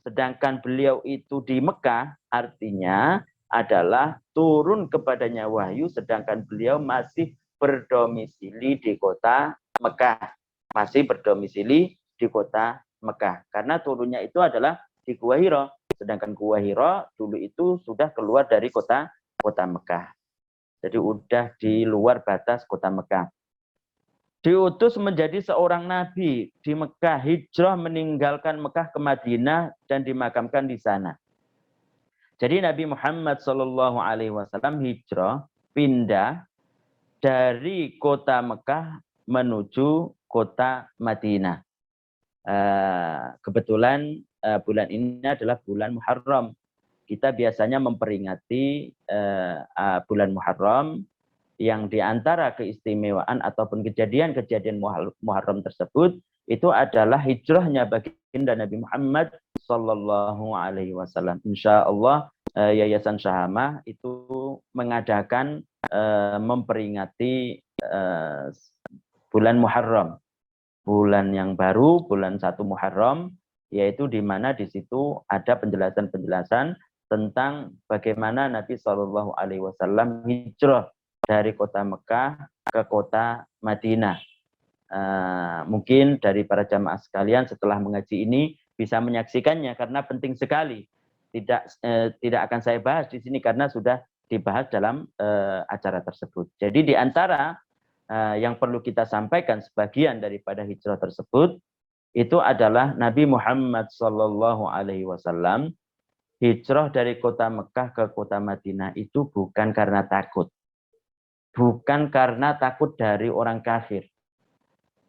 sedangkan beliau itu di Mekah, artinya adalah turun kepadanya wahyu sedangkan beliau masih berdomisili di kota Mekah. Masih berdomisili di kota Mekah. Karena turunnya itu adalah di Gua Hiro. Sedangkan Gua Hiro dulu itu sudah keluar dari kota Mekah. Jadi udah di luar batas kota Mekah. Diutus menjadi seorang nabi di Mekah, hijrah meninggalkan Mekah ke Madinah dan dimakamkan di sana. Jadi Nabi Muhammad Shallallahu Alaihi Wasallam hijrah, pindah dari kota Mekah menuju kota Madinah. Kebetulan bulan ini adalah bulan Muharram. Kita biasanya memperingati bulan Muharram, yang diantara keistimewaan ataupun kejadian-kejadian Muharram tersebut itu adalah hijrahnya baginda Nabi Muhammad Sallallahu Alaihi Wasallam. Insya Allah Yayasan Syahamah itu mengadakan memperingati bulan Muharram, bulan yang baru, bulan 1 Muharram, yaitu di mana di situ ada penjelasan-penjelasan tentang bagaimana Nabi Shallallahu Alaihi Wasallam hijrah dari kota Mekah ke kota Madinah. Mungkin dari para jamaah sekalian setelah mengaji ini bisa menyaksikannya karena penting sekali. Tidak akan saya bahas di sini karena sudah dibahas dalam acara tersebut. Jadi di antara yang perlu kita sampaikan sebagian daripada hijrah tersebut itu adalah Nabi Muhammad Shallallahu Alaihi Wasallam hijrah dari kota Mekah ke kota Madinah itu bukan karena takut. Bukan karena takut dari orang kafir.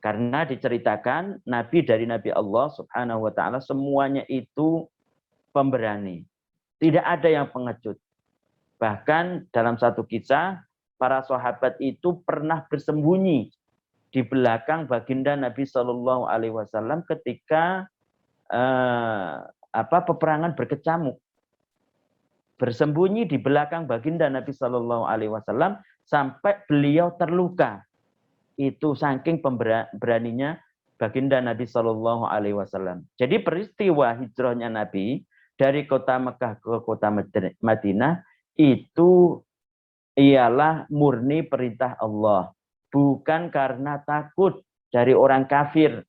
Karena diceritakan Nabi dari Nabi Allah Subhanahu wa taala semuanya itu pemberani. Tidak ada yang pengecut. Bahkan dalam satu kisah para sahabat itu pernah bersembunyi di belakang baginda Nabi Shallallahu Alaihi Wasallam ketika peperangan berkecamuk. Bersembunyi di belakang baginda Nabi Shallallahu Alaihi Wasallam sampai beliau terluka. Itu saking beraninya baginda Nabi Shallallahu Alaihi Wasallam. Jadi peristiwa hijrahnya Nabi dari kota Mekah ke kota Madinah itu ialah murni perintah Allah, bukan karena takut dari orang kafir,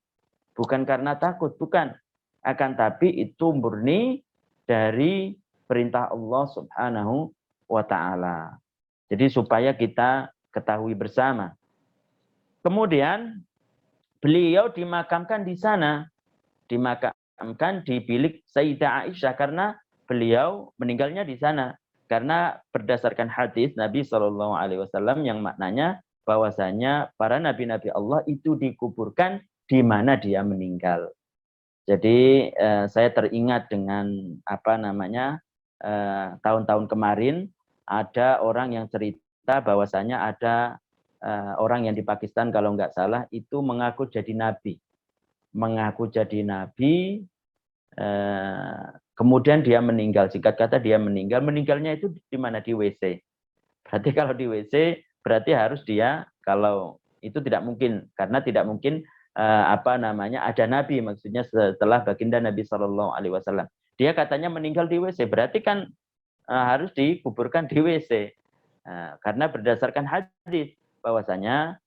bukan karena takut, bukan. Akan tapi itu murni dari perintah Allah Subhanahu wa Ta'ala. Jadi supaya kita ketahui bersama. Kemudian beliau dimakamkan di sana, dimakamkan di bilik Sayyidah Aisyah karena beliau meninggalnya di sana. Karena berdasarkan hadis Nabi Shallallahu Alaihi Wasallam yang maknanya bahwasanya para nabi-nabi Allah itu dikuburkan di mana dia meninggal. Jadi saya teringat dengan tahun-tahun kemarin ada orang yang cerita bahwasanya ada orang yang di Pakistan kalau nggak salah itu mengaku jadi nabi, kemudian dia meninggal. Singkat kata dia meninggal. Meninggalnya itu di mana? Di WC. Berarti kalau di WC berarti harus dia, kalau itu tidak mungkin, karena tidak mungkin ada nabi, maksudnya setelah baginda Nabi Shallallahu Alaihi Wasallam. Dia katanya meninggal di WC, berarti kan harus dikuburkan di WC. Karena berdasarkan hadis bahwasanya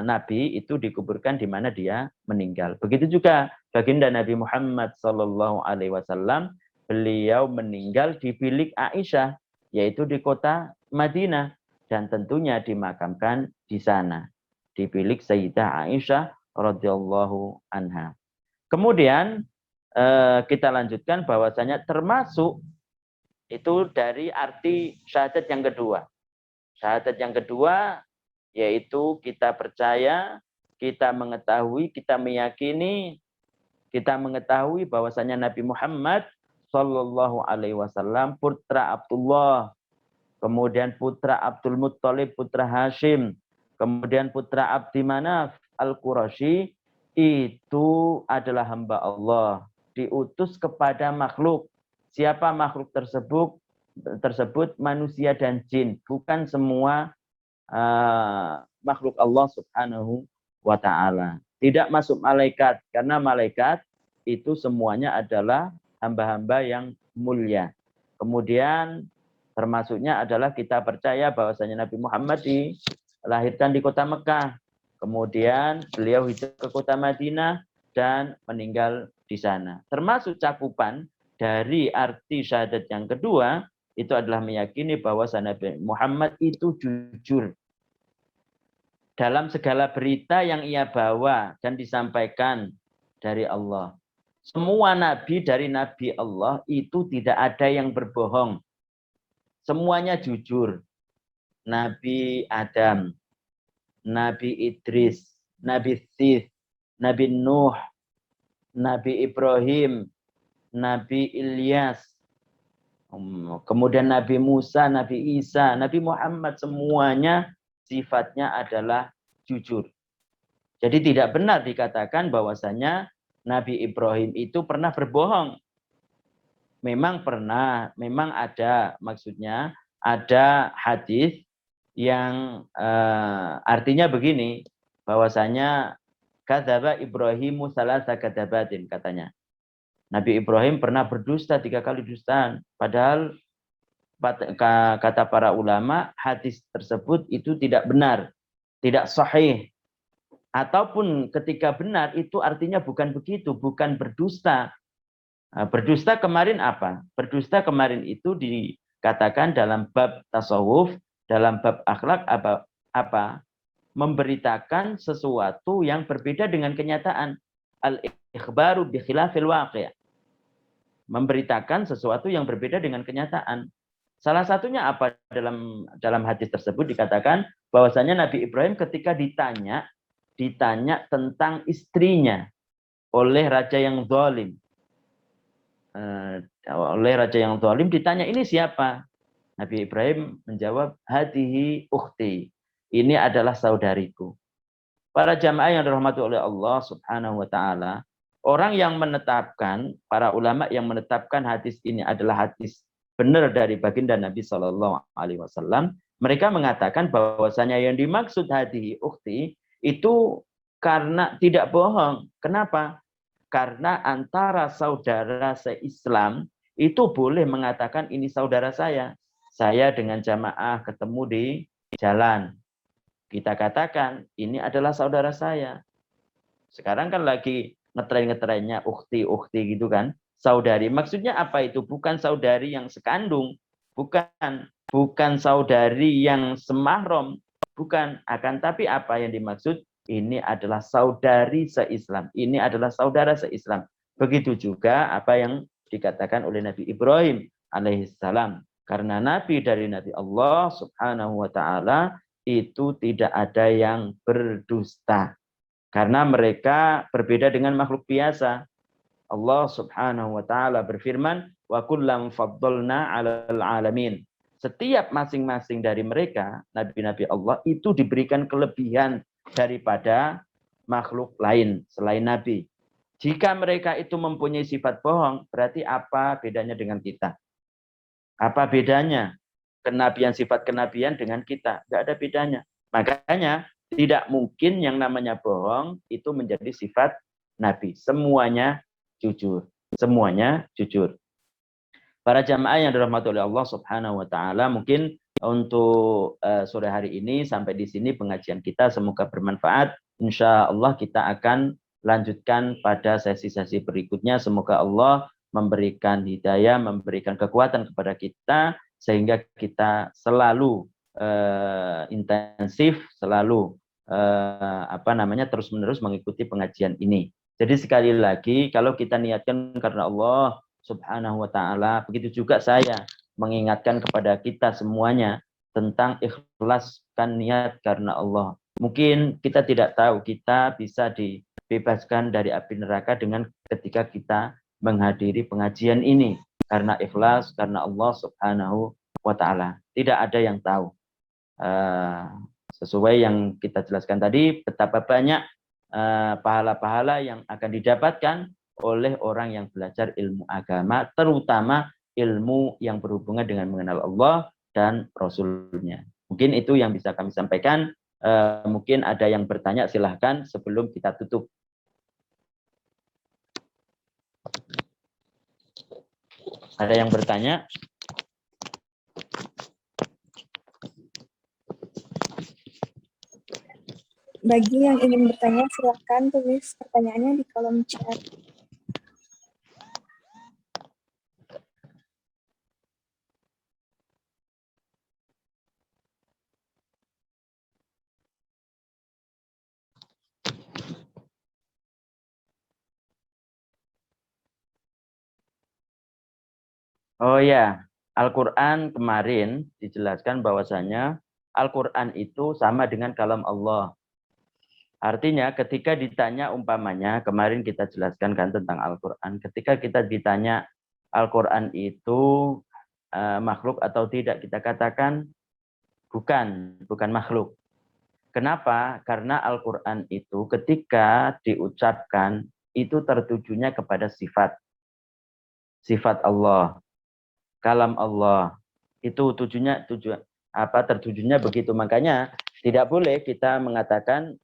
Nabi itu dikuburkan di mana dia meninggal. Begitu juga baginda Nabi Muhammad Sallallahu Alaihi Wasallam, beliau meninggal di bilik Aisyah, yaitu di kota Madinah, dan tentunya dimakamkan di sana, di bilik Sayyidah Aisyah radhiyallahu anha. Kemudian kita lanjutkan bahwasanya termasuk itu dari arti syahadat yang kedua. Syahadat yang kedua yaitu kita percaya, kita mengetahui, kita meyakini, kita mengetahui bahwasanya Nabi Muhammad Shallallahu Alaihi Wasallam putra Abdullah, kemudian putra Abdul Muttalib, putra Hashim, kemudian putra Abdi Manaf Al-Qurashi, itu adalah hamba Allah, diutus kepada makhluk. Siapa makhluk tersebut? Manusia dan jin, bukan semua makhluk Allah Subhanahu wa Ta'ala. Tidak masuk malaikat, karena malaikat itu semuanya adalah hamba-hamba yang mulia. Kemudian termasuknya adalah kita percaya bahwasanya Nabi Muhammad dilahirkan di kota Mekah. Kemudian beliau hijrah ke kota Madinah dan meninggal di sana. Termasuk cakupan dari arti syahadat yang kedua, itu adalah meyakini bahwa Nabi Muhammad itu jujur dalam segala berita yang ia bawa dan disampaikan dari Allah. Semua nabi dari Nabi Allah itu tidak ada yang berbohong. Semuanya jujur. Nabi Adam, Nabi Idris, Nabi Sith, Nabi Nuh, Nabi Ibrahim, Nabi Ilyas, kemudian Nabi Musa, Nabi Isa, Nabi Muhammad, semuanya sifatnya adalah jujur. Jadi tidak benar dikatakan bahwasanya Nabi Ibrahim itu pernah berbohong. Memang pernah, memang ada, maksudnya ada hadis yang artinya begini, bahwasanya kadzaba Ibrahimu salasa kadzabatin, katanya. Nabi Ibrahim pernah berdusta 3 kali dustaan. Padahal kata para ulama, hadis tersebut itu tidak benar, tidak sahih. Ataupun ketika benar, itu artinya bukan begitu, bukan berdusta. Berdusta kemarin apa? Berdusta kemarin itu dikatakan dalam bab tasawuf, dalam bab akhlak apa? Memberitakan sesuatu yang berbeda dengan kenyataan. Al-ikhbaru bi khilafil waqi'. Memberitakan sesuatu yang berbeda dengan kenyataan. Salah satunya apa dalam hadis tersebut dikatakan bahwasanya Nabi Ibrahim ketika ditanya tentang istrinya oleh raja yang zalim. Ditanya, ini siapa? Nabi Ibrahim menjawab, hadihi ukhti. Ini adalah saudariku. Para jamaah yang dirahmati oleh Allah Subhanahu wa Ta'ala, orang yang menetapkan, para ulama yang menetapkan hadis ini adalah hadis benar dari baginda Nabi Sallallahu Alaihi Wasallam, Mereka mengatakan bahwasanya yang dimaksud hadihi ukhti itu karena tidak bohong. Kenapa? Karena antara saudara se-Islam itu boleh mengatakan ini saudara saya. Saya dengan jamaah ketemu di jalan. Kita katakan ini adalah saudara saya. Sekarang kan lagi ngetren-ngetrennya ukhti-ukhti gitu kan. Saudari. Maksudnya apa itu? Bukan saudari yang sekandung. Bukan. Bukan saudari yang semahram. Bukan. Akan tapi apa yang dimaksud? Ini adalah saudari se-Islam. Ini adalah saudara se-Islam. Begitu juga apa yang dikatakan oleh Nabi Ibrahim alaihissalam. Karena Nabi dari Nabi Allah subhanahu wa ta'ala itu tidak ada yang berdusta. Karena mereka berbeda dengan makhluk biasa. Allah subhanahu wa ta'ala berfirman, wa kullam faddalna 'alal 'alamin. Setiap masing-masing dari mereka, nabi-nabi Allah, itu diberikan kelebihan daripada makhluk lain selain nabi. Jika mereka itu mempunyai sifat bohong, berarti apa bedanya dengan kita? Apa bedanya kenabian, sifat kenabian dengan kita? Tidak ada bedanya. Makanya tidak mungkin yang namanya bohong itu menjadi sifat Nabi. Semuanya jujur. Semuanya jujur. Para jamaah yang dirahmati oleh Allah Subhanahu wa taala, mungkin untuk sore hari ini sampai di sini pengajian kita, semoga bermanfaat. Insya Allah kita akan lanjutkan pada sesi-sesi berikutnya. Semoga Allah memberikan hidayah, memberikan kekuatan kepada kita sehingga kita selalu intensif, selalu terus-menerus mengikuti pengajian ini. Jadi sekali lagi, kalau kita niatkan karena Allah Subhanahu wa ta'ala, begitu juga saya mengingatkan kepada kita semuanya tentang ikhlaskan niat karena Allah. Mungkin kita tidak tahu kita bisa dibebaskan dari api neraka dengan ketika kita menghadiri pengajian ini karena ikhlas karena Allah Subhanahu wa ta'ala. Tidak ada yang tahu. Sesuai yang kita jelaskan tadi, betapa banyak pahala-pahala yang akan didapatkan oleh orang yang belajar ilmu agama, terutama ilmu yang berhubungan dengan mengenal Allah dan Rasulnya. Mungkin itu yang bisa kami sampaikan. Mungkin ada yang bertanya, silahkan sebelum kita tutup. Ada yang bertanya? Bagi yang ingin bertanya, silakan tulis pertanyaannya di kolom chat. Oh ya, Al-Quran kemarin dijelaskan bahwasanya Al-Quran itu sama dengan kalam Allah. Artinya ketika ditanya umpamanya, kemarin kita jelaskan kan tentang Al-Quran. Ketika kita ditanya Al-Quran itu makhluk atau tidak, kita katakan bukan makhluk. Kenapa? Karena Al-Quran itu ketika diucapkan itu tertujunya kepada sifat. Sifat Allah, kalam Allah. Itu tertujunya begitu. Makanya tidak boleh kita mengatakan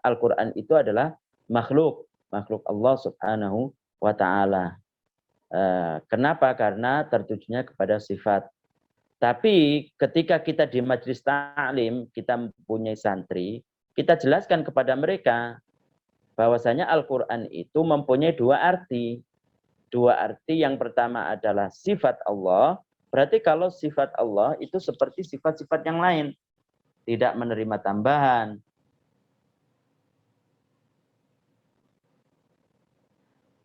Al-Quran itu adalah makhluk Allah Subhanahu wa ta'ala. Kenapa? Karena tertujunya kepada sifat. Tapi ketika kita di majelis ta'lim, kita mempunyai santri, kita jelaskan kepada mereka bahwasanya Al-Quran itu mempunyai dua arti. Dua arti, yang pertama adalah sifat Allah. Berarti kalau sifat Allah itu seperti sifat-sifat yang lain. Tidak menerima tambahan.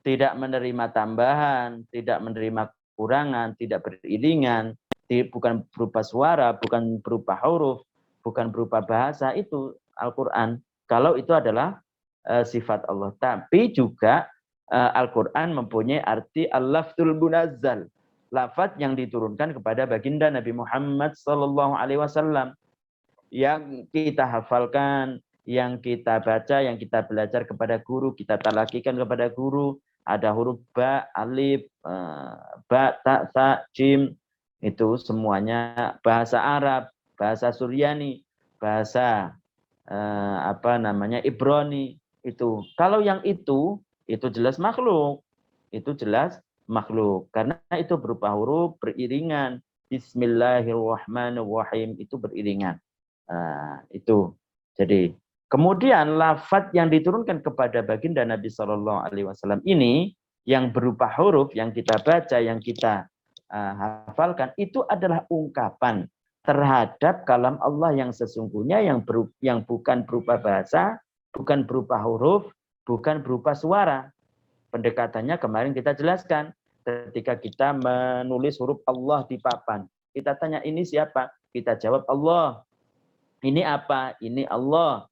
Tidak menerima tambahan, tidak menerima kekurangan, tidak beriringan, bukan berupa suara, bukan berupa huruf, bukan berupa bahasa, itu Al-Quran. Kalau itu adalah sifat Allah. Tapi juga Al-Quran mempunyai arti al-lafzul munazzal, lafaz yang diturunkan kepada baginda Nabi Muhammad SAW, yang kita hafalkan, yang kita baca, yang kita belajar kepada guru, kita talakikan kepada guru. Ada huruf ba, alif, ba, ta, sa, jim, itu semuanya bahasa Arab, bahasa Suryani, bahasa Ibrani itu. Kalau yang itu jelas makhluk. Itu jelas makhluk karena itu berupa huruf beriringan. Bismillahirrahmanirrahim itu beriringan. Itu. Jadi kemudian lafaz yang diturunkan kepada baginda Nabi Shallallahu Alaihi Wasallam ini yang berupa huruf yang kita baca, yang kita hafalkan itu adalah ungkapan terhadap kalam Allah yang sesungguhnya yang bukan berupa bahasa, bukan berupa huruf, bukan berupa suara. Pendekatannya kemarin kita jelaskan. Ketika kita menulis huruf Allah di papan, kita tanya ini siapa? Kita jawab Allah. Ini apa? Ini Allah.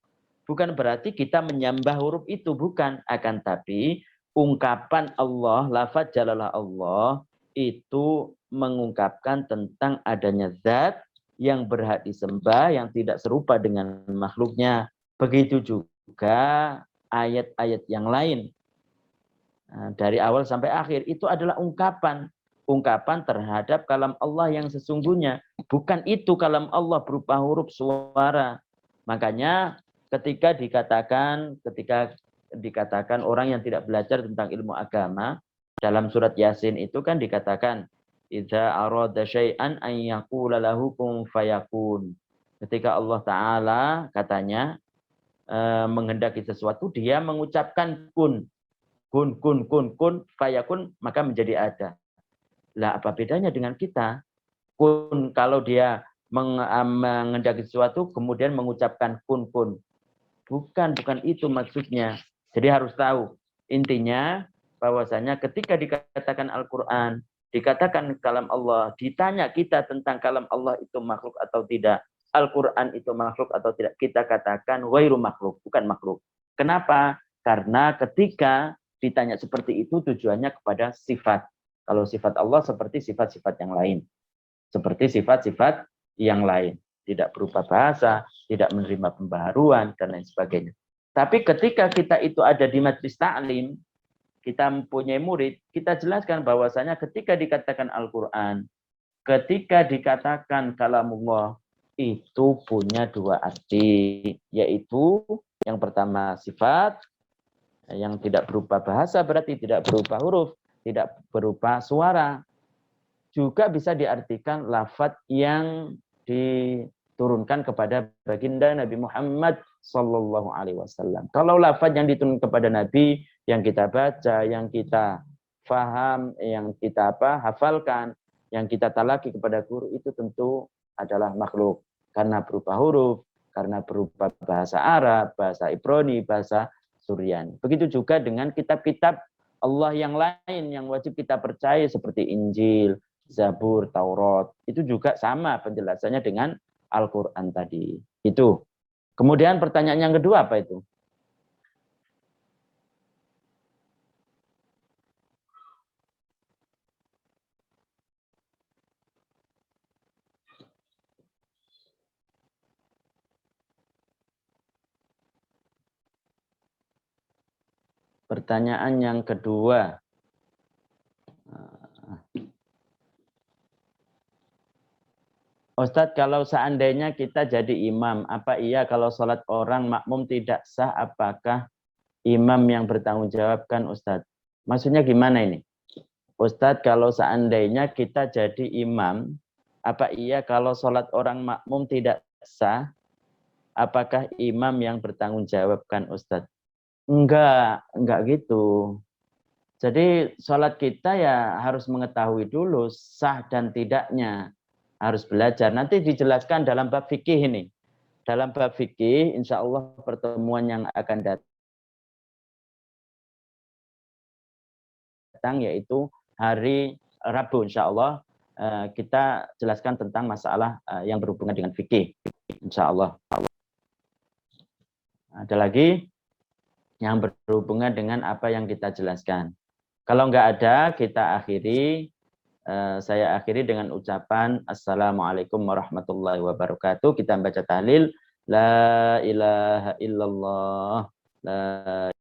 Bukan berarti kita menyembah huruf itu, bukan. Akan tapi ungkapan Allah, lafaz jalalah Allah, itu mengungkapkan tentang adanya zat yang berhak disembah, yang tidak serupa dengan makhluknya. Begitu juga ayat-ayat yang lain. Dari awal sampai akhir itu adalah ungkapan terhadap kalam Allah yang sesungguhnya, bukan itu kalam Allah berupa huruf suara. Makanya ketika dikatakan orang yang tidak belajar tentang ilmu agama dalam surat Yasin itu kan dikatakan idza arada syai'an an yaqula lahu kun fayakun. Ketika Allah taala katanya menghendaki sesuatu, dia mengucapkan kun fayakun, maka menjadi ada. Lah apa bedanya dengan kita? Kun kalau dia menghendaki sesuatu kemudian mengucapkan kun. Bukan itu maksudnya. Jadi harus tahu intinya bahwasanya ketika dikatakan Al-Qur'an, dikatakan kalam Allah, ditanya kita tentang kalam Allah itu makhluk atau tidak, Al-Qur'an itu makhluk atau tidak, kita katakan ghairu makhluk, bukan makhluk. Kenapa? Karena ketika ditanya seperti itu tujuannya kepada sifat. Kalau sifat Allah seperti sifat-sifat yang lain. Seperti sifat-sifat yang lain. Tidak berupa bahasa, tidak menerima pembaharuan, dan lain sebagainya. Tapi ketika kita itu ada di majlis ta'lim, kita mempunyai murid, kita jelaskan bahwasanya ketika dikatakan Al-Quran, ketika dikatakan kalamullah, itu punya dua arti. Yaitu yang pertama sifat, yang tidak berupa bahasa berarti tidak berupa huruf, tidak berupa suara. Juga bisa diartikan lafaz yang diturunkan kepada baginda Nabi Muhammad Sallallahu Alaihi Wasallam. Kalau lafaz yang diturunkan kepada Nabi, yang kita baca, yang kita faham, yang kita hafalkan, yang kita talaki kepada guru, itu tentu adalah makhluk. Karena berupa huruf, karena berupa bahasa Arab, bahasa Ibrani, bahasa Suryani. Begitu juga dengan kitab-kitab Allah yang lain yang wajib kita percaya seperti Injil, Zabur, Taurat. Itu juga sama penjelasannya dengan Al-Quran tadi. Itu. Kemudian pertanyaan yang kedua apa itu? Pertanyaan yang kedua. Ustadz, kalau seandainya kita jadi imam, apa iya kalau sholat orang makmum tidak sah, apakah imam yang bertanggung jawabkan Ustadz? Maksudnya gimana ini? Ustadz, kalau seandainya kita jadi imam, apa iya kalau sholat orang makmum tidak sah, apakah imam yang bertanggung jawabkan Ustadz? Enggak gitu. Jadi sholat kita ya harus mengetahui dulu sah dan tidaknya. Harus belajar. Nanti dijelaskan dalam bab fikih ini. Dalam bab fikih, insya Allah pertemuan yang akan datang yaitu hari Rabu, insya Allah kita jelaskan tentang masalah yang berhubungan dengan fikih. Insya Allah. Ada lagi yang berhubungan dengan apa yang kita jelaskan. Kalau enggak ada, kita akhiri. Saya akhiri dengan ucapan Assalamualaikum warahmatullahi wabarakatuh. Kita baca tahlil. La ilaha illallah. La